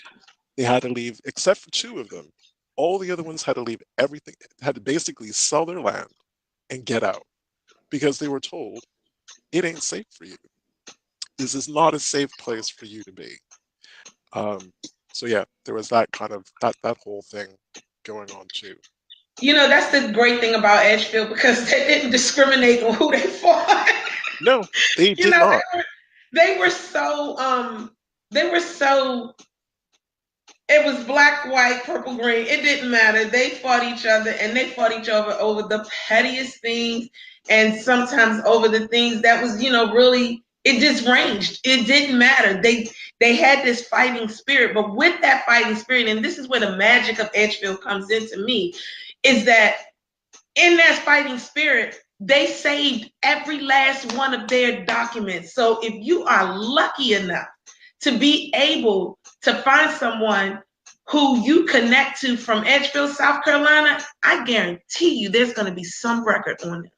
They had to leave, except for two of them. All the other ones had to leave everything, had to basically sell their land and get out because they were told it ain't safe for you. This is not a safe place for you to be. Um, so yeah, there was that kind of that whole thing going on too. That's the great thing about Edgefield because they didn't discriminate on who they fought. No, they you did know, not. they were so they were so It was black, white, purple, green. It didn't matter. They fought each other, and they fought each other over the pettiest things, and sometimes over the things that was, really, it just ranged. It didn't matter. They had this fighting spirit, but with that fighting spirit, and this is where the magic of Edgefield comes into me, is that in that fighting spirit, they saved every last one of their documents. So if you are lucky enough to be able to find someone who you connect to from Edgefield, South Carolina, I guarantee you there's going to be some record on them.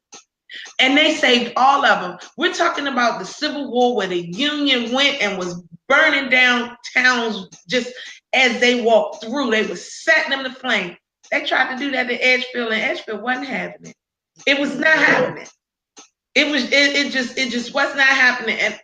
And they saved all of them. We're talking about the Civil War where the Union went and was burning down towns just as they walked through. They were setting them to flame. They tried to do that to Edgefield, and Edgefield wasn't having it. It was not happening. It just was not happening. And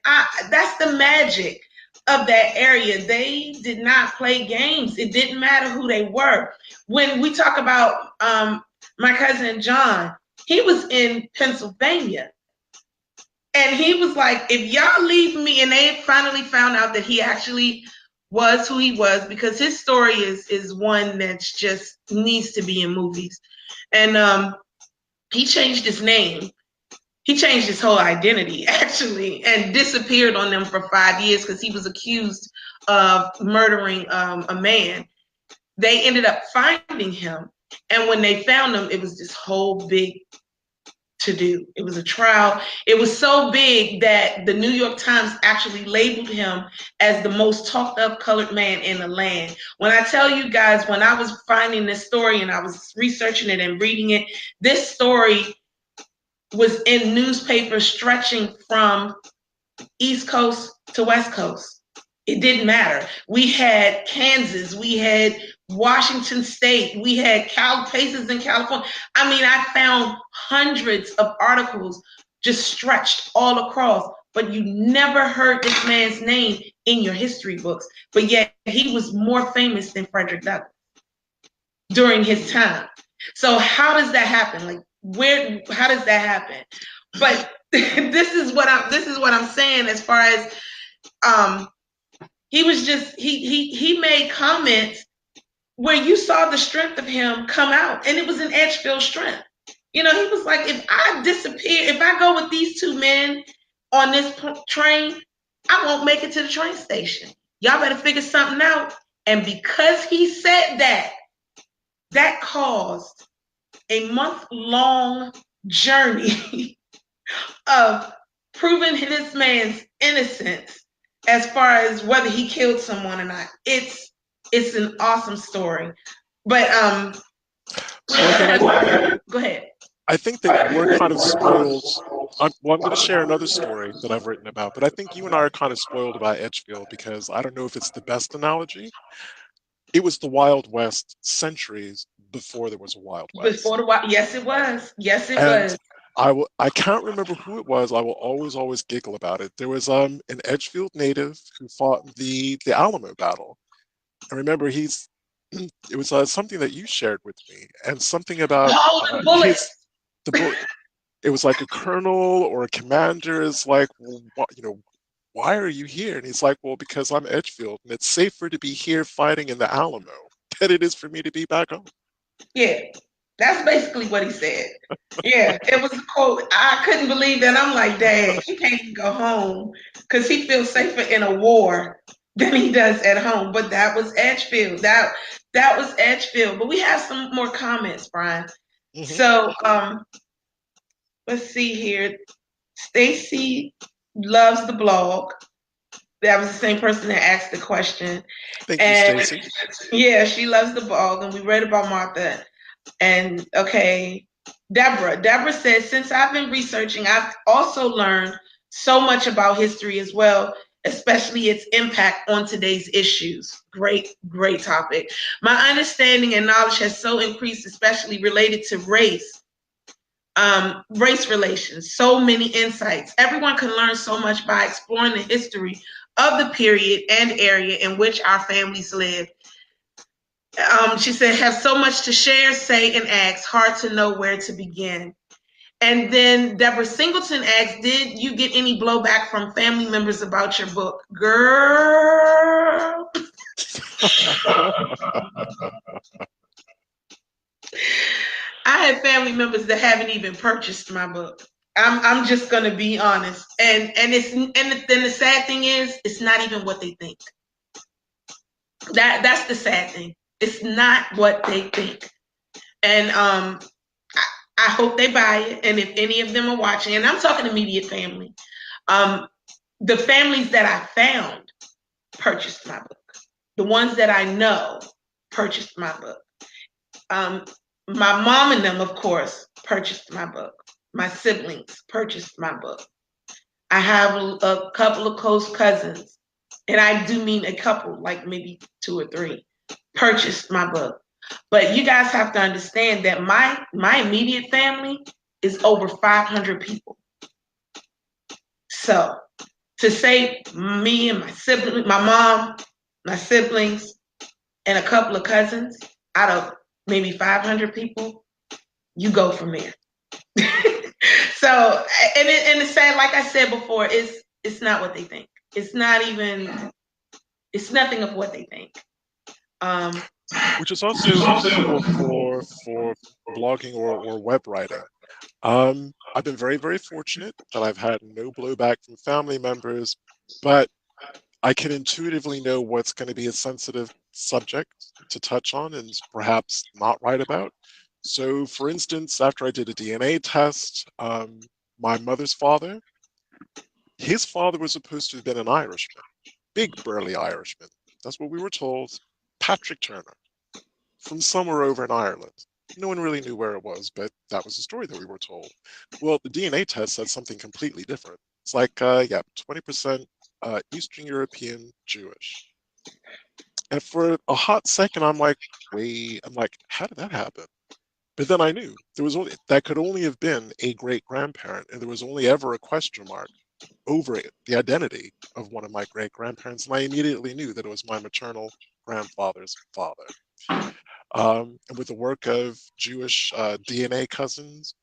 that's the magic of that area. They did not play games. It didn't matter who they were. When we talk about my cousin John, he was in Pennsylvania. And he was like, if y'all leave me, and they finally found out that he actually was who he was, because his story is one that's just needs to be in movies. And he changed his name. He changed his whole identity, actually, and disappeared on them for 5 years because he was accused of murdering a man. They ended up finding him. And when they found him, it was this whole big to-do. It was a trial. It was so big that the New York Times actually labeled him as the most talked of colored man in the land. When I tell you guys, when I was finding this story and I was researching it and reading it, this story was in newspapers stretching from East Coast to West Coast. It didn't matter. We had Kansas, we had Washington State, we had places in California. I mean, I found hundreds of articles just stretched all across, but you never heard this man's name in your history books. But yet he was more famous than Frederick Douglass during his time. So how does that happen? Like, how does that happen? But this is what I'm saying as far as he was just he made comments where you saw the strength of him come out, and it was an Edgefield strength. He was like, if I disappear, if I go with these two men on this train, I won't make it to the train station. Y'all better figure something out. And because he said that caused a month-long journey of proving this man's innocence as far as whether he killed someone or not. It's an awesome story. But go ahead. I think that we're kind of spoiled. I'm going to share another story that I've written about, but I think you and I are kind of spoiled about Edgefield because I don't know if it's the best analogy. It was the Wild West centuries before there was a Wild West. Yes, it was. Yes, it was. I can't remember who it was. I will always giggle about it. There was an Edgefield native who fought the Alamo battle. I remember it was something that you shared with me, and something about the bullets. The bullet. It was like a colonel or a commander is like, well, why are you here? And he's like, well, because I'm Edgefield, and it's safer to be here fighting in the Alamo than it is for me to be back home. Yeah, that's basically what he said. Yeah, it was a quote. I couldn't believe that. I'm like, Dad, he can't even go home because he feels safer in a war than he does at home. But that was Edgefield. That was Edgefield. But we have some more comments, Brian. Mm-hmm. So let's see here. Stacy loves the blog. That was the same person that asked the question. Thank you, Stacy. Yeah, she loves the blog, and we read about Martha. And okay, Deborah says, since I've been researching, I've also learned so much about history as well, especially its impact on today's issues. Great topic. My understanding and knowledge has so increased, especially related to race relations. So many insights. Everyone can learn so much by exploring the history of the period and area in which our families live. She said, have so much to share, say, and ask. Hard to know where to begin. And then Deborah Singleton asked, did you get any blowback from family members about your book? Girl, I had family members that haven't even purchased my book. I'm just gonna be honest, and then the sad thing is, it's not even what they think. That's the sad thing. It's not what they think, and I hope they buy it. And if any of them are watching, and I'm talking immediate family, um, the families that I found purchased my book. The ones that I know purchased my book. Um, my mom and them, of course, purchased my book. My siblings purchased my book. I have a couple of close cousins, and I do mean a couple, like maybe two or three, purchased my book. But you guys have to understand that my immediate family is over 500 people. So to say me and my sibling, my mom, my siblings, and a couple of cousins out of maybe 500 people, you go from there. So, and it's sad, like I said before, it's not what they think. It's not even, it's nothing of what they think. Um, Which is also typical for blogging or web writing. I've been very, very fortunate that I've had no blowback from family members, but I can intuitively know what's going to be a sensitive subject to touch on and perhaps not write about. So, for instance, after I did a DNA test, my mother's father, his father was supposed to have been an Irishman, big burly Irishman. That's what we were told. Patrick Turner, from somewhere over in Ireland. No one really knew where it was, but that was the story that we were told. Well, the DNA test said something completely different. It's like, yeah, 20% Eastern European Jewish. And for a hot second, I'm like, wait, I'm like, how did that happen? But then I knew there was only that could only have been a great grandparent, and there was only ever a question mark over it, the identity of one of my great grandparents, and I immediately knew that it was my maternal grandfather's father. And with the work of Jewish DNA cousins,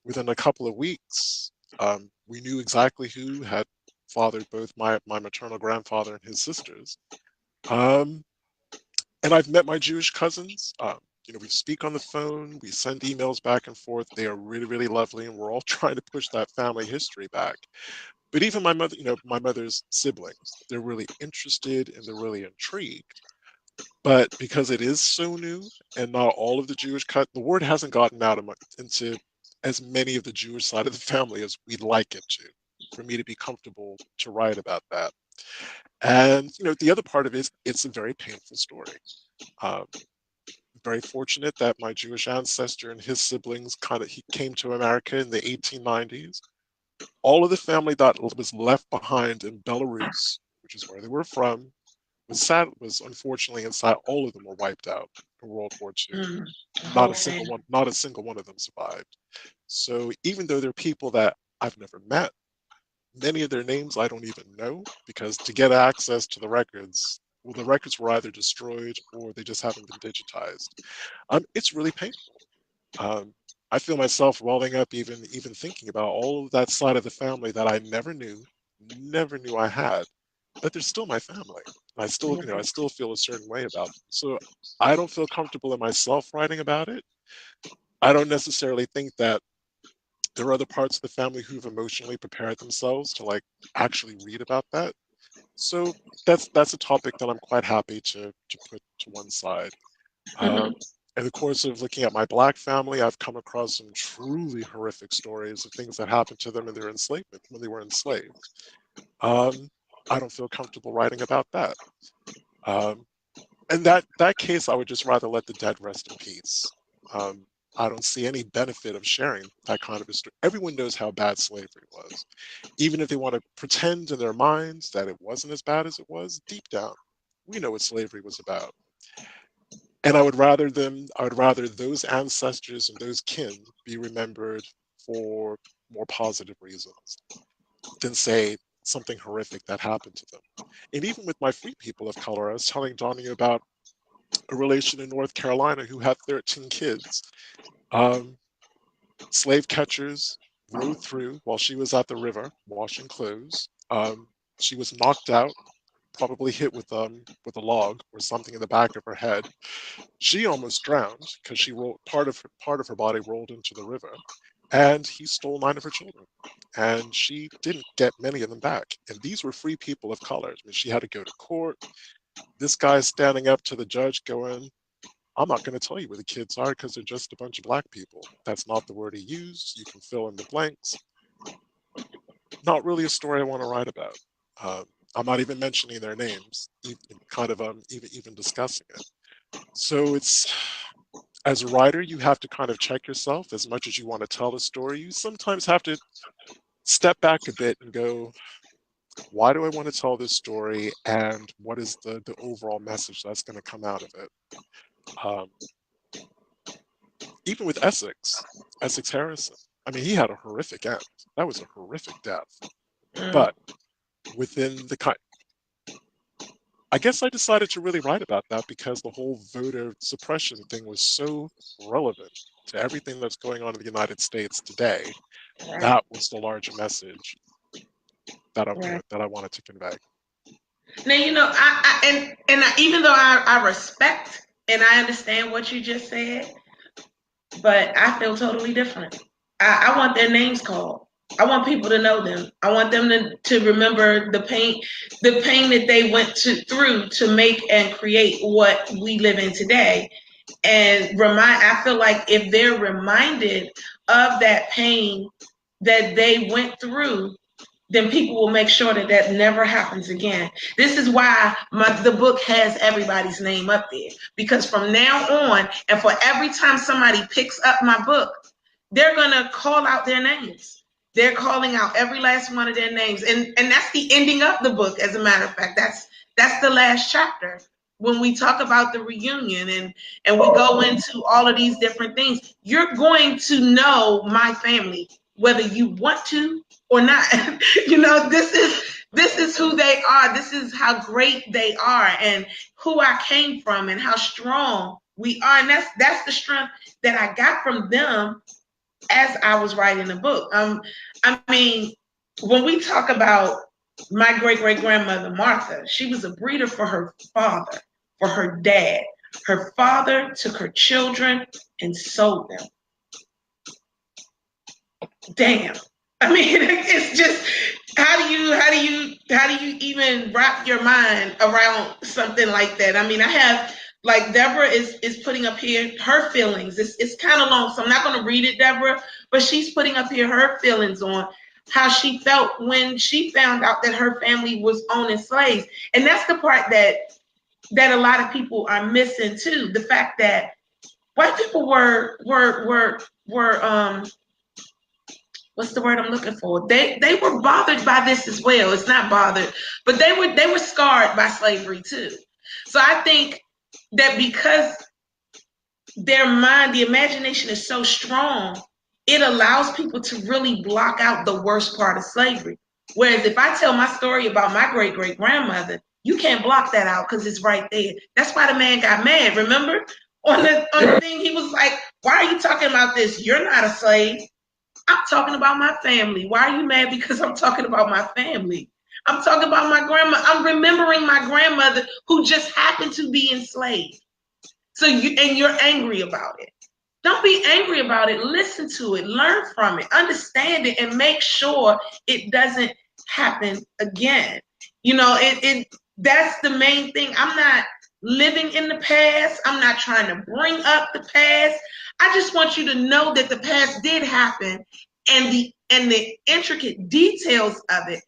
within a couple of weeks, we knew exactly who had fathered both my maternal grandfather and his sisters. Um, and I've met my Jewish cousins. We speak on the phone, we send emails back and forth. They are really, really lovely, and we're all trying to push that family history back. But even my mother, my mother's siblings, they're really interested and they're really intrigued. But because it is so new and not all of the Jewish cut, the word hasn't gotten out into as many of the Jewish side of the family as we'd like it to, for me to be comfortable to write about that. And the other part of it is it's a very painful story. Um, Very fortunate that my Jewish ancestor and his siblings he came to America in the 1890s. All of the family that was left behind in Belarus, which is where they were from, was unfortunately inside. All of them were wiped out in World War II. whole thing. Not a single one of them survived. So even though they're people that I've never met, many of their names I don't even know because to get access to the records, well, the records were either destroyed or they just haven't been digitized. It's really painful. Um, I feel myself welling up even thinking about all of that side of the family that I never knew I had, but they're still my family. I still feel a certain way about them. So I don't feel comfortable in myself writing about it. I don't necessarily think that there are other parts of the family who've emotionally prepared themselves to like actually read about that. So that's a topic that I'm quite happy to put to one side. Um, in the course of looking at my Black family, I've come across some truly horrific stories of things that happened to them in their enslavement when they were enslaved. Um, I don't feel comfortable writing about that. Um, in that case, I would just rather let the dead rest in peace. Um, I don't see any benefit of sharing that kind of history. Everyone knows how bad slavery was. Even if they want to pretend in their minds that it wasn't as bad as it was, deep down, we know what slavery was about. And I would rather those ancestors and those kin be remembered for more positive reasons than say something horrific that happened to them. And even with my free people of color, I was telling Donnie about a relation in North Carolina who had 13 kids. Um, Slave catchers rode through while she was at the river washing clothes. She was knocked out, probably hit with a log or something in the back of her head. She almost drowned because she rolled part of her body rolled into the river, and he stole 9 of her children, and she didn't get many of them back. And these were free people of color. I mean, she had to go to court. This guy's standing up to the judge, going, "I'm not going to tell you where the kids are because they're just a bunch of black people." That's not the word he used. You can fill in the blanks. Not really a story I want to write about. I'm not even mentioning their names, kind of even discussing it. So it's, as a writer, you have to kind of check yourself. As much as you want to tell a story, you sometimes have to step back a bit and go, why do I want to tell this story, and what is the overall message that's going to come out of it? Um, Even with Essex Harrison, I mean, he had a horrific end. That was a horrific death. Mm. But within the kind, I guess I decided to really write about that because the whole voter suppression thing was so relevant to everything that's going on in the United States today. Right. That was the larger message that Right. that I wanted to convey. Now, even though I respect and I understand what you just said, but I feel totally different. I want their names called. I want people to know them. I want them to remember the pain that they went through to make and create what we live in today. And I feel like if they're reminded of that pain that they went through, then people will make sure that that never happens again. This is why the book has everybody's name up there. Because from now on, and for every time somebody picks up my book, they're going to call out their names. They're calling out every last one of their names. And that's the ending of the book, as a matter of fact. That's the last chapter. When we talk about the reunion and we go into all of these different things, you're going to know my family, whether you want to or not. This is who they are. This is how great they are, and who I came from, and how strong we are. And that's the strength that I got from them as I was writing the book. I mean, when we talk about my great great grandmother Martha, she was a breeder for her father, for her dad. Her father took her children and sold them. Damn. I mean, it's just, how do you even wrap your mind around something like that? I mean, I have, like, Deborah is putting up here her feelings. It's kind of long, so I'm not going to read it, Deborah, but she's putting up here her feelings on how she felt when she found out that her family was owning slaves. And that's the part that a lot of people are missing too. The fact that white people were what's the word I'm looking for? They were bothered by this as well. It's not bothered, but they were scarred by slavery too. So I think that because their mind, the imagination is so strong, it allows people to really block out the worst part of slavery. Whereas if I tell my story about my great great grandmother, you can't block that out because it's right there. That's why the man got mad. Remember on the thing, he was like, "Why are you talking about this? You're not a slave." I'm talking about my family. Why are you mad? Because I'm talking about my family. I'm talking about my grandma. I'm remembering my grandmother who just happened to be enslaved. So you're angry about it. Don't be angry about it. Listen to it. Learn from it. Understand it, and make sure it doesn't happen again. That's the main thing. I'm not living in the past. I'm not trying to bring up the past. I just want you to know that the past did happen, and the intricate details of it.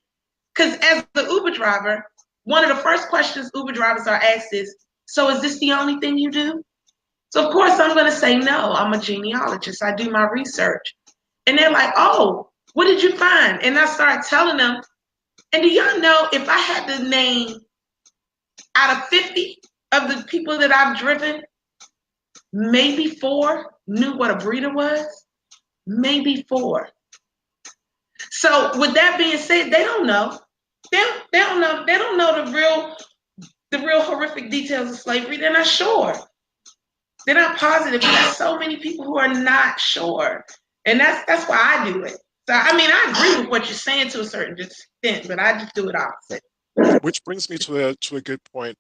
Because as the Uber driver, one of the first questions Uber drivers are asked is, "So is this the only thing you do?" So of course I'm going to say no. I'm a genealogist. I do my research. And they're like, "Oh, what did you find?" And I start telling them. And do y'all know, if I had to name out of 50 of the people that I've driven, maybe 4 knew what a breeder was? Maybe 4. So with that being said, they don't know. They don't know. They don't know the real horrific details of slavery. They're not sure. They're not positive. There's so many people who are not sure. And that's why I do it. So I mean, I agree with what you're saying to a certain extent, but I just do it opposite. which brings me to a good point.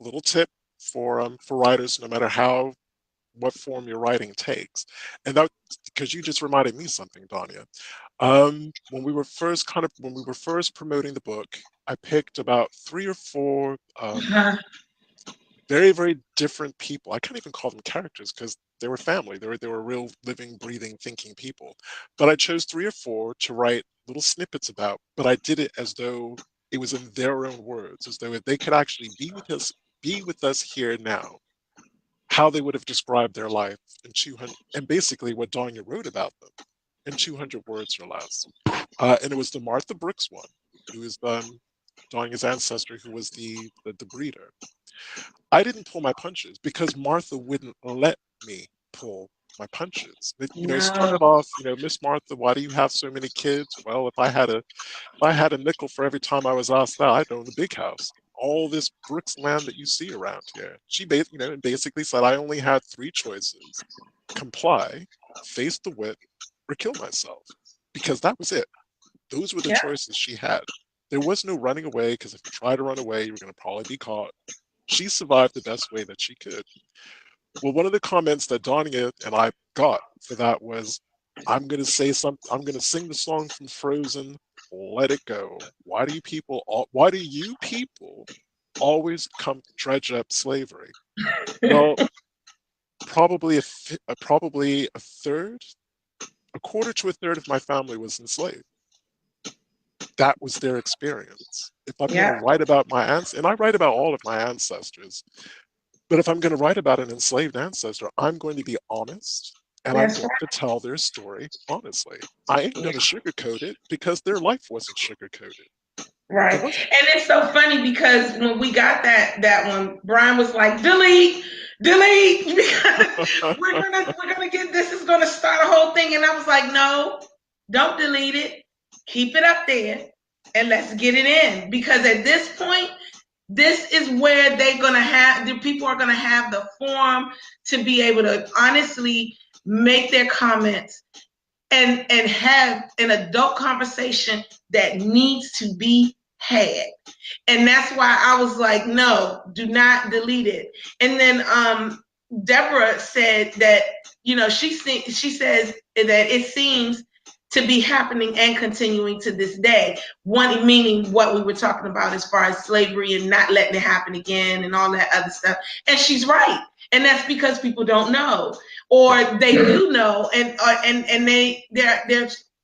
Little tip for writers, no matter how what form your writing takes, and that because you just reminded me something, Danya. When we were first promoting the book, I picked about three or four very, very different people. I can't even call them characters because they were family. They were real, living, breathing, thinking people. But I chose three or four to write little snippets about. But I did it as though it was in their own words, as though if they could actually be with us here now, how they would have described their life in 200, and basically what Danya wrote about them in 200 words or less. And it was the Martha Brooks one, who is Danya's ancestor, who was the breeder. I didn't pull my punches because Martha wouldn't let me pull my punches. It No. started off, Miss Martha, why do you have so many kids? Well, if I had a nickel for every time I was asked that, I'd own the big house. All this Brooks land that you see around here. She basically said I only had three choices: comply, face the whip, or kill myself. Because that was it. Those were the Yeah. choices she had. There was no running away, because if you try to run away, you're going to probably be caught. She survived the best way that she could. Well, one of the comments that Donia and I got for that was, I'm going to say something, I'm going to sing the song from Frozen, Let It Go. Why do you people always come dredge up slavery? Well, probably a quarter to a third of my family was enslaved. That was their experience. If I'm going to Yeah. write about my ancestors, and I write about all of my ancestors, but if I'm going to write about an enslaved ancestor, I'm going to be honest and I'm That's going to tell their story honestly. I ain't right. going to sugarcoat it because their life wasn't sugarcoated. Right. It And wasn't. it's so funny because when we got that one, Brian was like, delete, delete, because we're gonna get this is gonna start a whole thing. And I was like, no, don't delete it. Keep it up there and let's get it in. Because at this point, this is where the people are gonna have the forum to be able to honestly make their comments and have an adult conversation that needs to be had. And that's why I was like, no, do not delete it. And then Deborah said that, she says that it seems to be happening and continuing to this day. One meaning what we were talking about as far as slavery and not letting it happen again and all that other stuff. And she's right. And that's because people don't know, Yeah. or they do know, and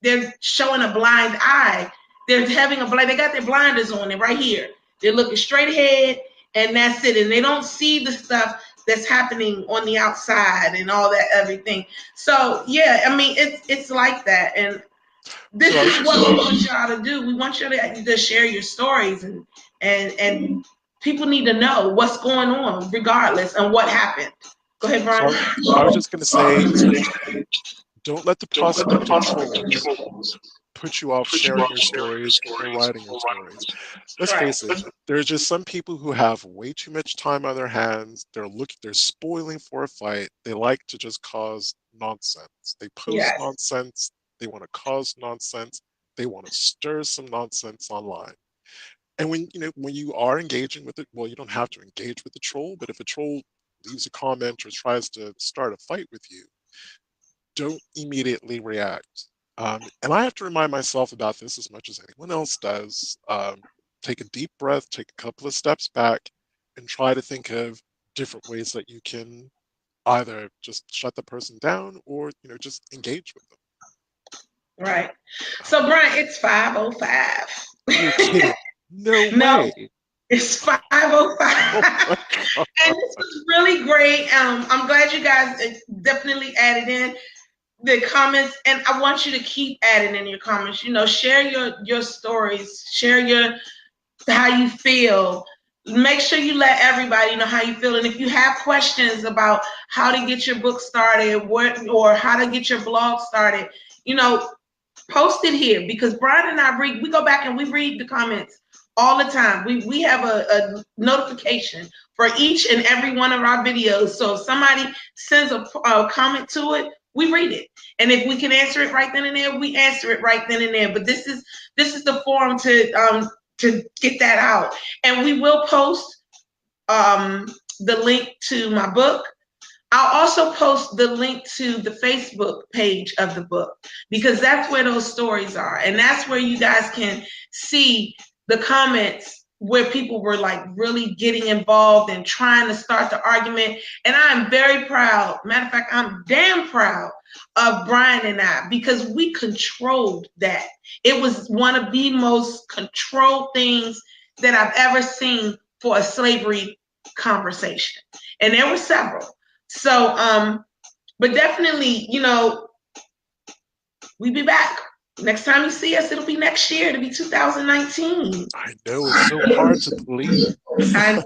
they're showing a blind eye. They're having a blind. They got their blinders on it right here. They're looking straight ahead, and that's it. And they don't see the stuff that's happening on the outside and all that everything. So yeah, I mean it's like that, and this So I was is what just we want y'all to do. We want you to share your stories, and people need to know what's going on, regardless, and what happened. Go ahead, so Brian. I was just going to say, don't let the prospect of trolls put you off sharing your stories or writing your stories. Let's Right. face it, there's just some people who have way too much time on their hands. They're spoiling for a fight. They like to just cause nonsense. They post Yes. nonsense. They want to cause nonsense. They want to stir some nonsense online. And when you are engaging with it, well, you don't have to engage with the troll, but if a troll leaves a comment or tries to start a fight with you, don't immediately react. And I have to remind myself about this as much as anyone else does. Take a deep breath, take a couple of steps back, and try to think of different ways that you can either just shut the person down or just engage with them. Right. Um, So, Brian, it's 5:05. you're kidding. No No, way. it's 5:05. Oh my God. And this was really great. I'm glad you guys definitely added in the comments, and I want you to keep adding in your comments. Share your stories, share your how you feel. Make sure you let everybody know how you feel. And if you have questions about how to get your book started, or how to get your blog started, post it here, because Brian and I we go back and we read the comments all the time. We have a notification for each and every one of our videos. So if somebody sends a comment to it, we read it. And if we can answer it right then and there, we answer it right then and there. But this is the forum to get that out. And we will post the link to my book. I'll also post the link to the Facebook page of the book, because that's where those stories are. And that's where you guys can see the comments where people were like really getting involved and trying to start the argument. And I'm very proud. Matter of fact, I'm damn proud of Brian and I, because we controlled that. It was one of the most controlled things that I've ever seen for a slavery conversation. And there were several. So, but definitely, we'll be back. Next time you see us, it'll be next year. It'll be 2019. I know, it's so hard to believe. I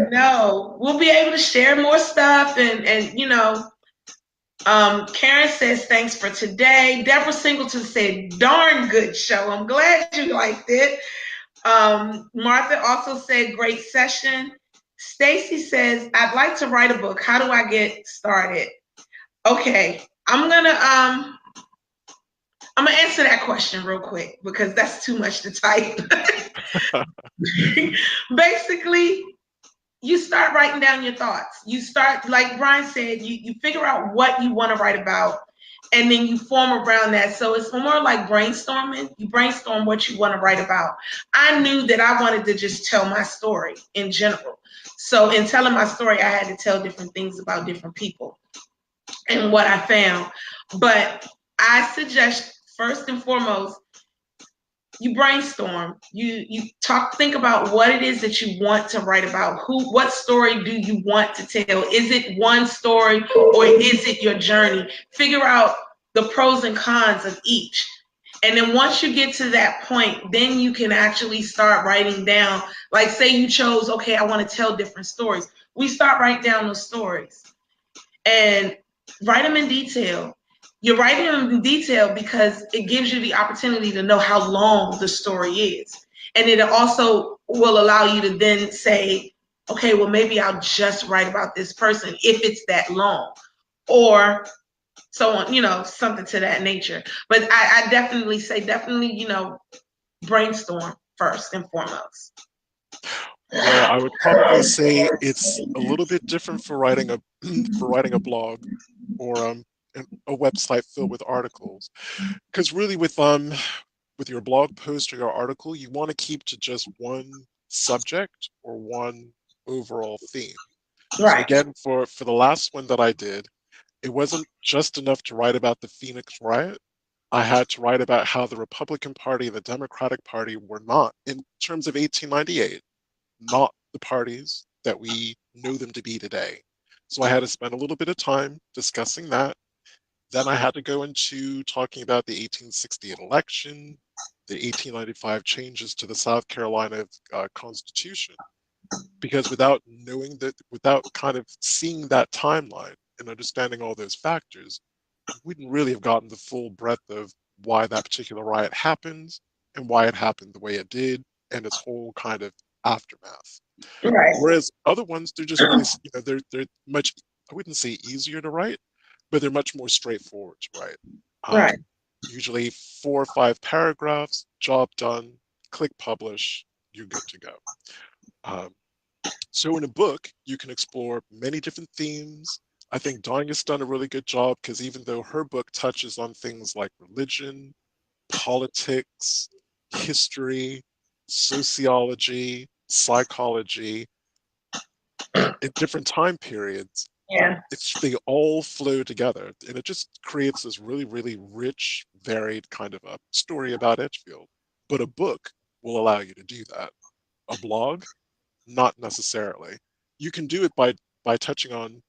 know. We'll be able to share more stuff, and Karen says, thanks for today. Deborah Singleton said, darn good show. I'm glad you liked it. Martha also said, great session. Stacy says, I'd like to write a book. How do I get started? Okay, I'm gonna answer that question real quick, because that's too much to type. Basically, you start writing down your thoughts. You start, like Brian said, you figure out what you want to write about, and then you form around that. So it's more like brainstorming. You brainstorm what you want to write about. I knew that I wanted to just tell my story in general. So in telling my story, I had to tell different things about different people and what I found. But I suggest, first and foremost, you brainstorm. You think about what it is that you want to write about. What story do you want to tell? Is it one story, or is it your journey? Figure out the pros and cons of each. And then once you get to that point, then you can actually start writing down, like say you chose, okay, I want to tell different stories. We start writing down those stories and write them in detail. You're writing them in detail because it gives you the opportunity to know how long the story is. And it also will allow you to then say, okay, well, maybe I'll just write about this person if it's that long, or so on, something to that nature. But I definitely say, brainstorm first and foremost. Well, I would probably say it's a little bit different for writing a for writing a blog or a website filled with articles, because really with your blog post or your article, you want to keep to just one subject or one overall theme. So Right. again, for the last one that I did, it wasn't just enough to write about the Phoenix riot. I had to write about how the Republican Party and the Democratic Party were not, in terms of 1898, not the parties that we know them to be today. So I had to spend a little bit of time discussing that. Then I had to go into talking about the 1868 election, the 1895 changes to the South Carolina Constitution, because without knowing that, without kind of seeing that timeline and understanding all those factors, we wouldn't really have gotten the full breadth of why that particular riot happened and why it happened the way it did and its whole kind of aftermath. Right. Whereas other ones, they're just really, they're much, I wouldn't say easier to write, but they're much more straightforward to write. Right. Usually 4 or 5 paragraphs, job done, click publish, you're good to go. So in a book, you can explore many different themes. I think Dawn has done a really good job, because even though her book touches on things like religion, politics, history, sociology, psychology, at different time periods, Yeah. they all flow together, and it just creates this really, really rich, varied kind of a story about Edgefield. But a book will allow you to do that. A blog, not necessarily. You can do it by touching on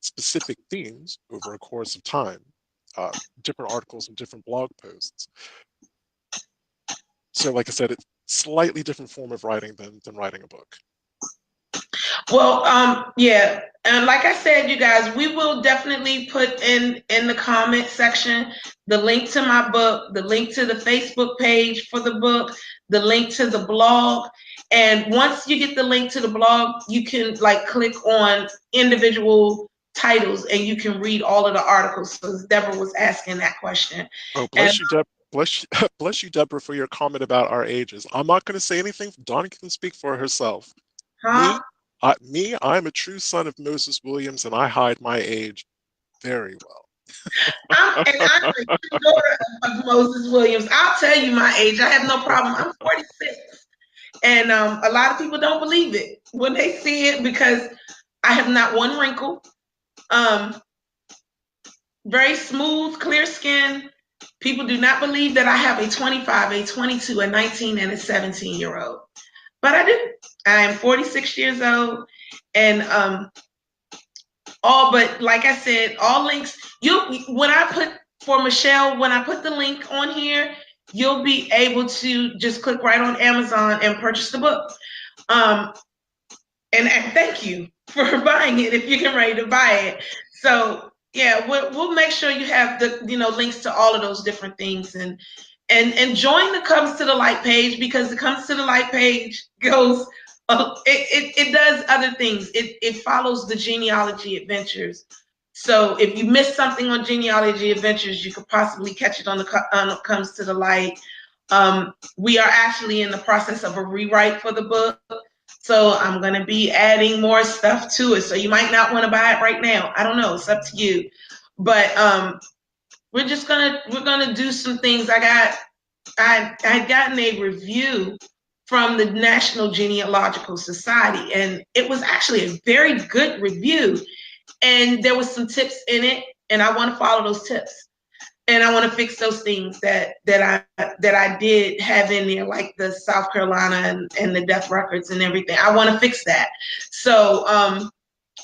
specific themes over a course of time, different articles and different blog posts. So, like I said, it's slightly different form of writing than writing a book. Well, yeah, and like I said, you guys, we will definitely put in the comment section the link to my book, the link to the Facebook page for the book, the link to the blog. And once you get the link to the blog, you can like click on individual titles and you can read all of the articles. So Deborah was asking that question. Oh, bless you, Bless you, bless you, Deborah, for your comment about our ages. I'm not going to say anything. Donna can speak for herself. Huh? Me, I'm a true son of Moses Williams, and I hide my age very well. I'm a true daughter of Moses Williams. I'll tell you my age. I have no problem. I'm 46. And a lot of people don't believe it when they see it because I have not one wrinkle. Um, very smooth, clear skin. People do not believe that I have a 25, a 22, a 19, and a 17-year-old. But I do. I am 46 years old. And but like I said, all links, when I put for Michelle, when I put the link on here, you'll be able to just click right on Amazon and purchase the book. And thank you for buying it if you're getting ready to buy it. So yeah, we'll make sure you have the links to all of those different things and join the Comes to the Light page, because the Comes to the Light page goes it does other things. It follows the Genealogy Adventures. So if you missed something on Genealogy Adventures, you could possibly catch it on the Comes to the Light. We are actually in the process of a rewrite for the book. So I'm going to be adding more stuff to it. So you might not want to buy it right now. I don't know. It's up to you. But we're going to do some things. I had gotten a review from the National Genealogical Society, and it was actually a very good review. And there was some tips in it, and I want to follow those tips. And I want to fix those things that I did have in there, like the South Carolina and the death records and everything. I want to fix that. So,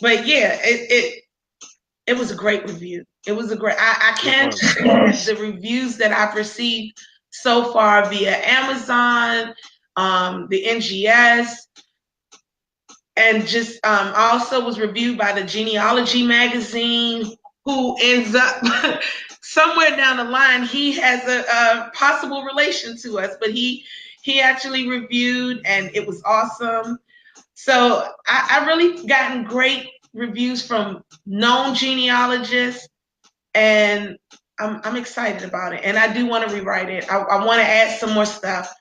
but yeah, it was a great review. It was a great. I can't say that the reviews that I've received so far via Amazon, the NGS, and just also was reviewed by the Genealogy magazine, who ends up somewhere down the line, he has a possible relation to us, but he actually reviewed, and it was awesome. So I really gotten great reviews from known genealogists, and I'm excited about it. And I do want to rewrite it. I want to add some more stuff.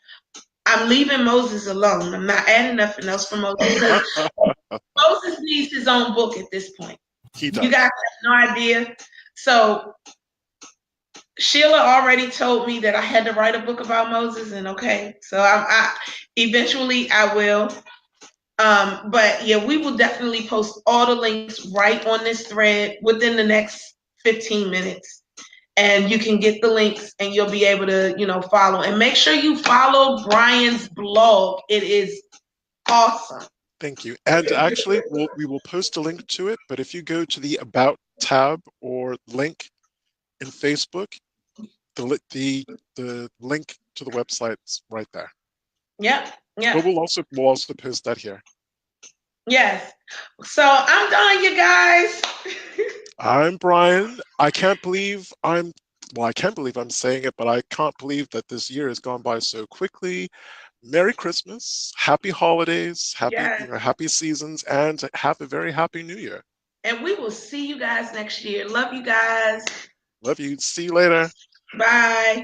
I'm leaving Moses alone. I'm not adding nothing else for Moses, because Moses needs his own book at this point. He does. You guys have no idea. So Sheila already told me that I had to write a book about Moses, and okay, so I eventually I will. But yeah, we will definitely post all the links right on this thread within the next 15 minutes. And you can get the links and you'll be able to, follow. And make sure you follow Brian's blog. It is awesome. Thank you. And actually, we will post a link to it, but if you go to the About tab or link in Facebook, the link to the website's right there. Yeah. But we'll also post that here. Yes. So I'm done, you guys. I'm Brian. I can't believe I'm saying it, but I can't believe that this year has gone by so quickly. Merry Christmas, happy holidays, happy seasons, and have a very happy New Year. And we will see you guys next year. Love you guys. Love you. See you later. Bye.